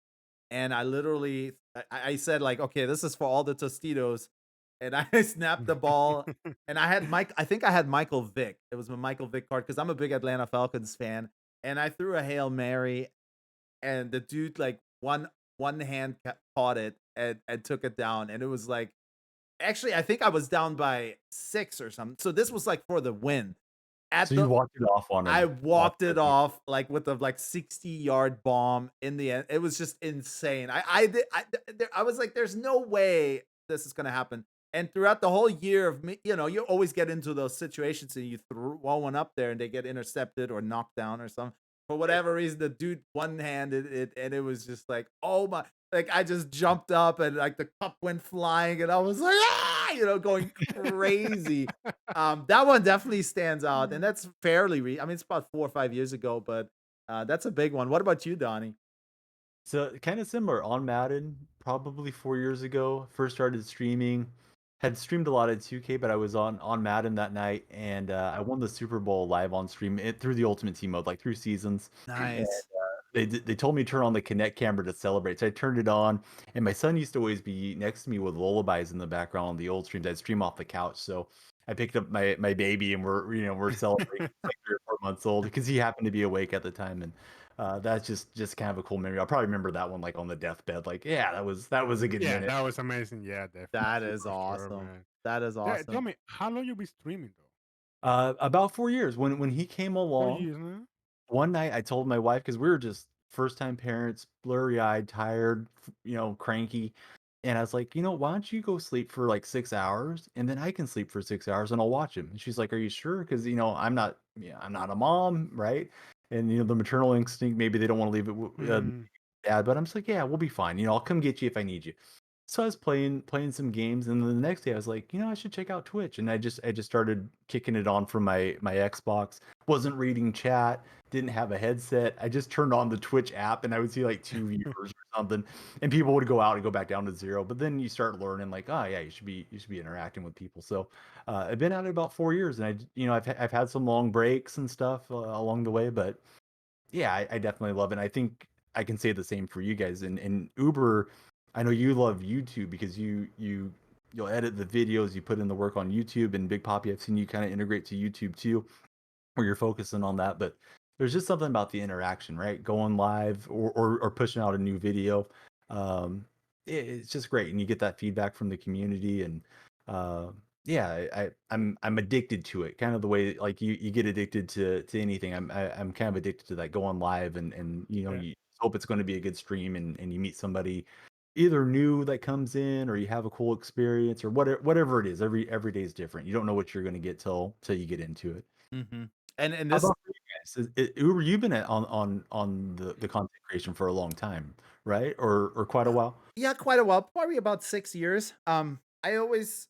and I literally I said like, okay, this is for all the Tostitos, and I snapped the ball, and I think I had Michael Vick. It was my Michael Vick card because I'm a big Atlanta Falcons fan, and I threw a Hail Mary, and the dude like one hand caught it and took it down, and it was like, actually I think I was down by 6 or something. So this was like for the win. So At you the walked it off on I him. walked it off like with a like 60-yard bomb in the end. It was just insane. I was like, there's no way this is gonna happen. And throughout the whole year of me, you always get into those situations and you throw one up there and they get intercepted or knocked down or something. For Right. whatever reason, the dude one-handed it, and it was just like, oh my, like I just jumped up and like the cup went flying, and I was like, ah, going crazy. That one definitely stands out, and that's fairly I mean, it's about 4 or 5 years ago, but, that's a big one. What about you, Donnie? So kind of similar on Madden, probably 4 years ago. First started streaming, had streamed a lot of 2K, but I was on Madden that night, and I won the Super Bowl live on stream through the Ultimate Team mode, like through seasons. And Nice. they told me to turn on the Kinect camera to celebrate, so I turned it on. And my son used to always be next to me with lullabies in the background on the old streams. I'd stream off the couch, so I picked up my baby, and we're celebrating. He's like 3 or 4 months old because he happened to be awake at the time, and that's just kind of a cool memory. I'll probably remember that one like on the deathbed. Like, yeah, that was a good Yeah, minute. that was amazing. Yeah, definitely. That is For sure, awesome. man. That is Yeah, tell awesome. me, how long you be streaming though? About 4 years when he came Four along. years, man. One night I told my wife because we were just first time parents, blurry eyed, tired, cranky. And I was like, why don't you go sleep for like 6 hours and then I can sleep for 6 hours and I'll watch him. And she's like, are you sure? Because I'm not a mom, right? And the maternal instinct, maybe they don't want to leave it with Mm. dad, but I'm just like, yeah, we'll be fine. I'll come get you if I need you. So I was playing some games, and then the next day I was like, I should check out Twitch, and I just started kicking it on from my Xbox. Wasn't reading chat, didn't have a headset. I just turned on the Twitch app, and I would see like 2 viewers or something, and people would go out and go back down to zero. But then you start learning, like, oh yeah, you should be interacting with people. So I've been at it about 4 years, and I've had some long breaks and stuff along the way, but yeah, I definitely love it. And I think I can say the same for you guys. And Uber, I know you love YouTube because you'll edit the videos, you put in the work on YouTube. And Big Papi, I've seen you kind of integrate to YouTube too, where you're focusing on that. But there's just something about the interaction, right? Going live or pushing out a new video. Um, it's just great, and you get that feedback from the community. And uh, yeah, I'm addicted to it, kind of the way like you get addicted to anything. I'm kind of addicted to that going live, and Yeah. you hope it's going to be a good stream, and you meet somebody either new that comes in or you have a cool experience or whatever it is. Every day is different. You don't know what you're gonna get till you get into it. Hmm. And How this, about for you guys? Uber, you've been on the content creation for a long time, right? Or quite a while? yeah, quite a while, probably about 6 years. I always,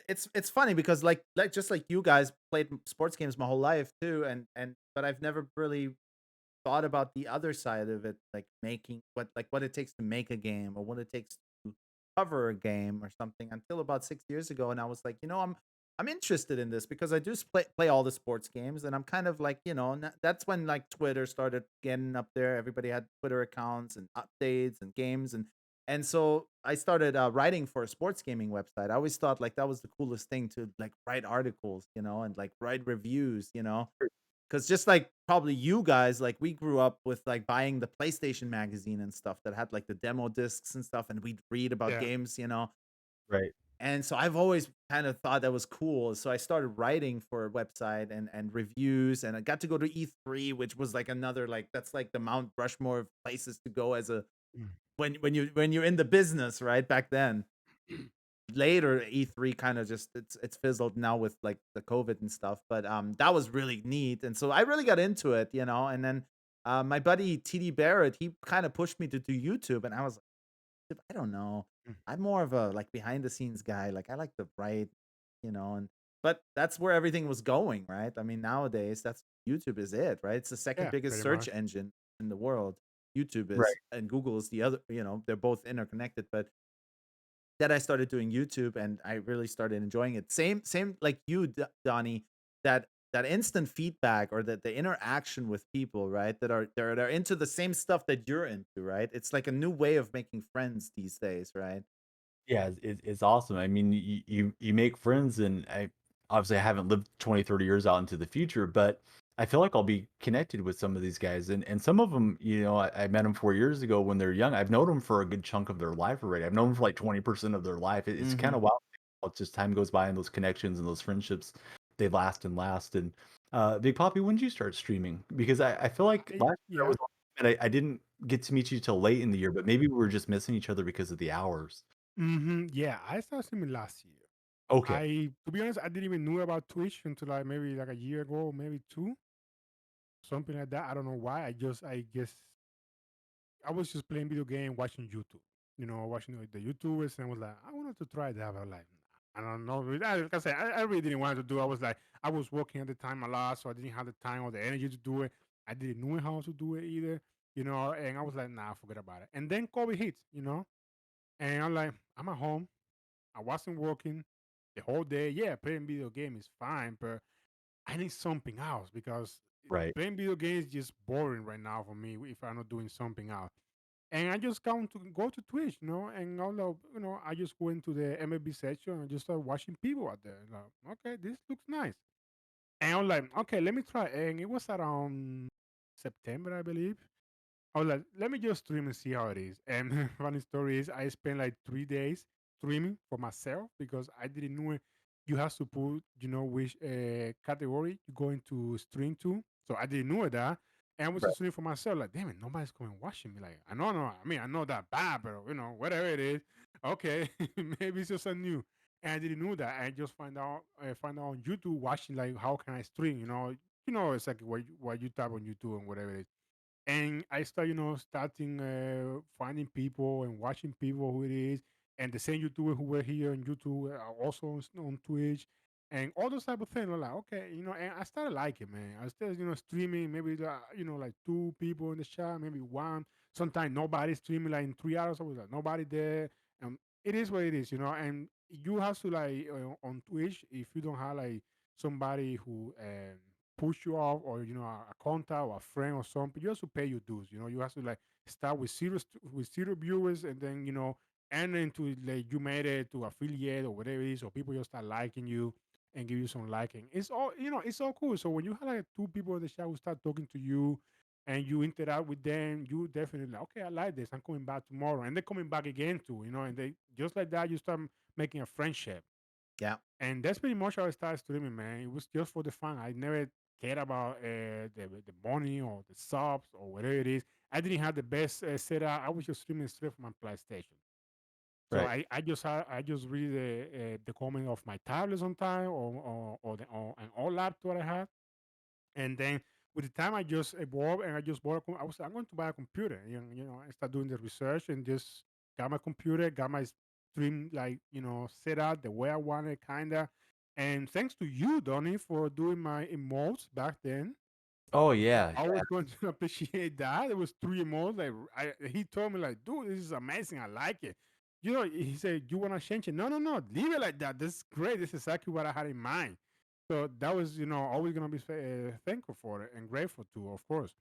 it's funny because like just like you guys played sports games my whole life too, and but I've never really thought about the other side of it, like making what it takes to make a game or what it takes to cover a game or something until about 6 years ago. And I was like, I'm interested in this because I do play all the sports games, and I'm kind of like, that's when like Twitter started getting up there. Everybody had Twitter accounts and updates and games, and so I started writing for a sports gaming website. I always thought like that was the coolest thing to like write articles, and like write reviews. Because just like probably you guys, like we grew up with like buying the PlayStation magazine and stuff that had like the demo discs and stuff, and we'd read about Yeah. games. Right. And so I've always kind of thought that was cool. So I started writing for a website and reviews, and I got to go to E3, which was like another like that's like the Mount Rushmore of places to go as a Mm. when you're in the business, right? Back then. Later E3 kind of just it's fizzled now with like the COVID and stuff, but that was really neat. And so I really got into it. And then my buddy TD Barrett, he kind of pushed me to do YouTube, and I was like, I don't know. Mm. I'm more of a like behind the scenes guy. Like I like to write, and but that's where everything was going, right? I mean, nowadays that's YouTube is it, right? It's the second Yeah, biggest pretty search much. engine in the world. YouTube Right. is, and Google is the other, they're both interconnected, but that I started doing YouTube, and I really started enjoying it. Same like you, Donnie. That instant feedback or that the interaction with people, right? That are into the same stuff that you're into, right? It's like a new way of making friends these days, right? Yeah, it's awesome. I mean, you make friends, and obviously I haven't lived 20, 30 years out into the future, but I feel like I'll be connected with some of these guys, and some of them, I met them 4 years ago when they're young. I've known them for a good chunk of their life already. I've known them for like 20% of their life. It's kind Hmm. of wild. It's just time goes by and those connections and those friendships, they last and last. And Big Poppy, when did you start streaming? Because I feel like last year I Yeah. was, and I didn't get to meet you till late in the year, but maybe we were just missing each other because of the hours. Yeah, I started streaming last year. Okay. To be honest, I didn't even know about Twitch until like maybe like a year ago, maybe two, something like that. I don't know why. I guess I was just playing video game, watching YouTube. Watching the YouTubers, and I was like, I wanted to try that. I was like, I don't know. Like I said, I really didn't want to do. I was like, I was working at the time a lot, so I didn't have the time or the energy to do it. I didn't know how to do it either. And I was like, nah, forget about it. And then COVID hits. And I'm like, I'm at home. I wasn't working the whole day. Yeah, playing video game is fine, but I need something else because Right. playing video games is just boring right now for me if I'm not doing something else. And I just go to Twitch, and I just went to the MLB section and just started watching people out there. Like, okay, this looks nice. And I'm like, okay, let me try. And it was around September, I believe. I was like, let me just stream and see how it is. And funny story is, I spent like 3 days streaming for myself because I didn't know you have to put, which category you're going to stream to. So I didn't know that. And I was Right. just streaming for myself, like, damn it, nobody's coming watching me. Like, I know, no, I mean, I know that bad, but whatever it is, okay, maybe it's just a new. And I didn't know that. I just find out on YouTube watching like how can I stream. It's like what you type on YouTube and whatever it is, and I start, starting finding people and watching people who it is, and the same YouTubers who were here on YouTube are also on Twitch, and all those type of things. I'm like, okay, and I started liking, man. I started, streaming, maybe like two people in the chat, maybe one. Sometimes nobody streaming like in 3 hours. I was like, nobody there. It is what it is. And you have to like on Twitch if you don't have like somebody who push you off or a contact or a friend or something, you have to pay your dues. You have to like start with zero viewers, and then and then to like you made it to affiliate or whatever it is, or people just start liking you and give you some liking. It's all it's all cool. So when you have like two people in the chat who start talking to you and you interact with them, you definitely like, okay, I like this, I'm coming back tomorrow, and they're coming back again too, and they just like that you start making a friendship. Yeah. And that's pretty much how I started streaming, man. It was just for the fun. I never cared about the money or the subs or whatever it is. I didn't have the best setup. I was just streaming straight from my PlayStation. So Right. I just read the comment of my tablet sometime or an old laptop I had, and then with the time I just evolved and I just bought I'm going to buy a computer. I start doing the research and just got my computer, got my stream set up the way I wanted, kinda. And thanks to you, Donny, for doing my emotes back then. Oh yeah. I was going to appreciate that. It was 3 emotes. He told me like, dude, this is amazing. I like it. He said, you want to change it? No, no, no. Leave it like that. This is great. This is exactly what I had in mind. So that was, always gonna be thankful for it and grateful to, of course.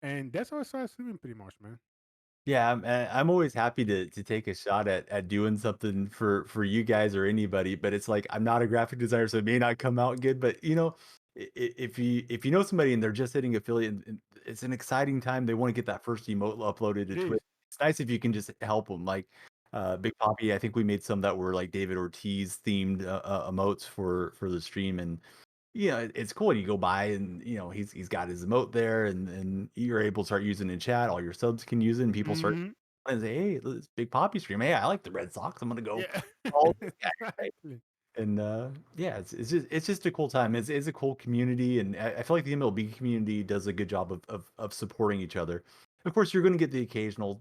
And that's how I started streaming, pretty much, man. Yeah, I'm always happy to take a shot at doing something for you guys or anybody, but it's like I'm not a graphic designer, so it may not come out good. But if you know somebody and they're just hitting affiliate, and it's an exciting time. They want to get that first emote uploaded to It Twitch. is. It's nice if you can just help them. Like Big Papi, I think we made some that were like David Ortiz themed emotes for the stream, and it's cool. You go by and he's got his emote there, and you're able to start using it in chat. All your subs can use it, and people start Hmm. and say, "Hey, this Big Poppy stream. Hey, I like the Red Sox. I'm gonna go Yeah. follow this guy." Right? Exactly. And yeah, it's just a cool time. It's a cool community, and I feel like the MLB community does a good job of supporting each other. Of course, you're going to get the occasional,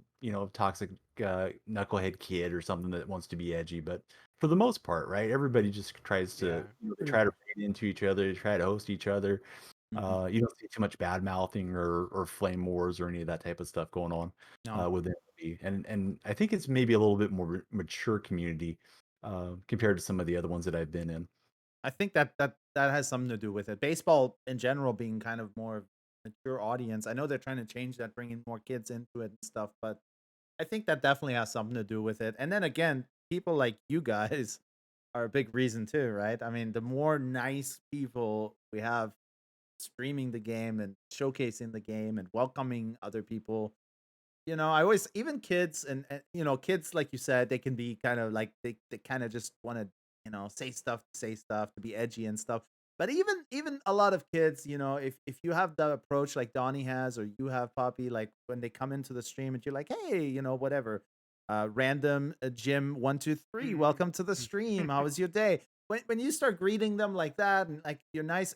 toxic knucklehead kid or something that wants to be edgy, but for the most part, right? Everybody just tries to Yeah, they pretty try to much. read into each other, they try to host each other. Mhm. You don't see too much bad mouthing or flame wars or any of that type of stuff going on No. with MLB, and I think it's maybe a little bit more mature community compared to some of the other ones that I've been in. I think that has something to do with it. Baseball in general being kind of more mature audience. I know they're trying to change that, bringing more kids into it and stuff, but I think that definitely has something to do with it. And then again, people like you guys are a big reason too, right? I mean, the more nice people we have streaming the game and showcasing the game and welcoming other people, I always, even kids and kids, like you said, they can be kind of like they kind of just want to, say stuff to be edgy and stuff. But even a lot of kids, if you have the approach like Donnie has, or you have Poppy, like when they come into the stream and you're like, hey, whatever, random Jim 123, Mhm. welcome to the stream. How was your day? When you start greeting them like that and like you're nice,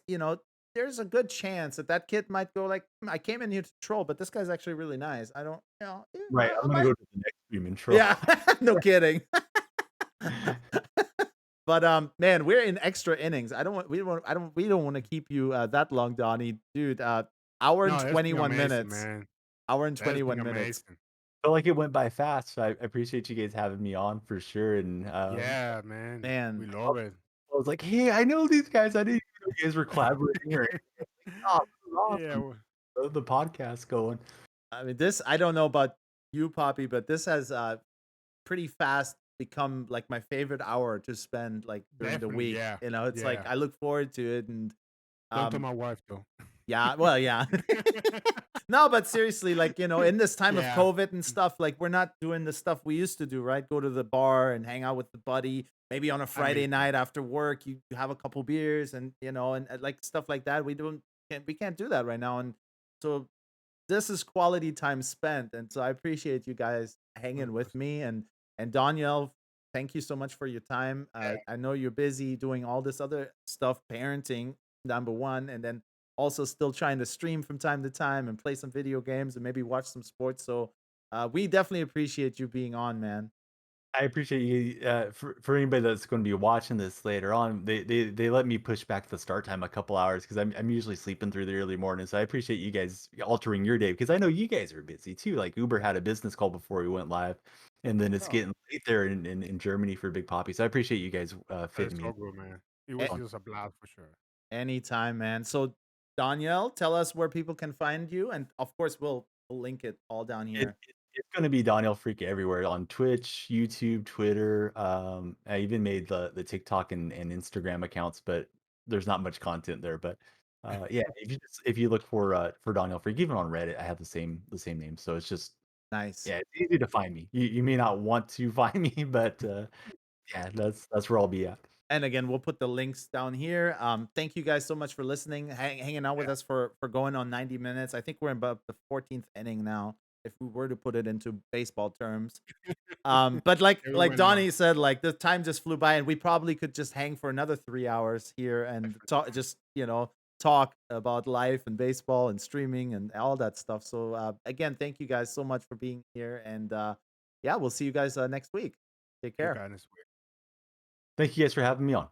there's a good chance that that kid might go like, I came in here to troll, but this guy's actually really nice. I don't, Right, I I'm gonna might, go to the next stream intro. yeah, no kidding. But man, we're in extra innings. We don't want to keep you that long, Donnie, dude. Hour and No, that's been 21 amazing, minutes. man. Hour and That's been 21 minutes. amazing. Felt like it went by fast, so I appreciate you guys having me on for sure. And Yeah, man. We Man, love it. I was like, "Hey, I know these guys. I didn't even know you guys were collaborating or anything." Oh, this is Yeah. awesome. The podcast going. I mean, this, I don't know about you, Poppy, but this has pretty fast become like my favorite hour to spend like during the Definitely, week. yeah. It's like Yeah. I look forward to it, and Don't tell um my wife though. yeah, well, yeah. No, but seriously, like, in this time of Yeah. COVID and stuff, like we're not doing the stuff we used to do, right? Go to the bar and hang out with the buddy. Maybe on a I miss Friday it. night after work, you have a couple beers and like stuff like that. We can't do that right now. And so this is quality time spent. And so I appreciate you guys hanging with 100%. me, and Donyell, thank you so much for your time. I know you're busy doing all this other stuff, parenting, number one, and then also still trying to stream from time to time and play some video games and maybe watch some sports. So we definitely appreciate you being on, man. I appreciate you. For anybody that's going to be watching this later on, they let me push back the start time a couple hours because I'm usually sleeping through the early morning. So I appreciate you guys altering your day because I know you guys are busy too. Like Uber had a business call before we went live, and then it's Oh, getting late there in Germany for Big Poppy. So I appreciate you guys that's fitting me so in. good, man. It was A- just a blast for sure. Anytime, man. So Donyell, tell us where people can find you, and of course we'll link it all down here. It's gonna be DonyellFreak everywhere on Twitch, YouTube, Twitter. I even made the TikTok and Instagram accounts, but there's not much content there. But yeah, if you look for DonyellFreak, even on Reddit, I have the same name. So it's just Nice. yeah, it's easy to find me. You may not want to find me, but yeah, that's where I'll be at. And again, we'll put the links down here. Thank you guys so much for listening, hanging out with Yeah. us for going on 90 minutes. I think we're in about the 14th inning now. if we were to put it into baseball terms. But Yeah, we like went long. Donny said, like the time just flew by, and we probably could just hang for another 3 hours here and talk, just talk about life and baseball and streaming and all that stuff. So again, thank you guys so much for being here, and yeah, we'll see you guys next week. Take You care. got this. Thank you guys for having me on.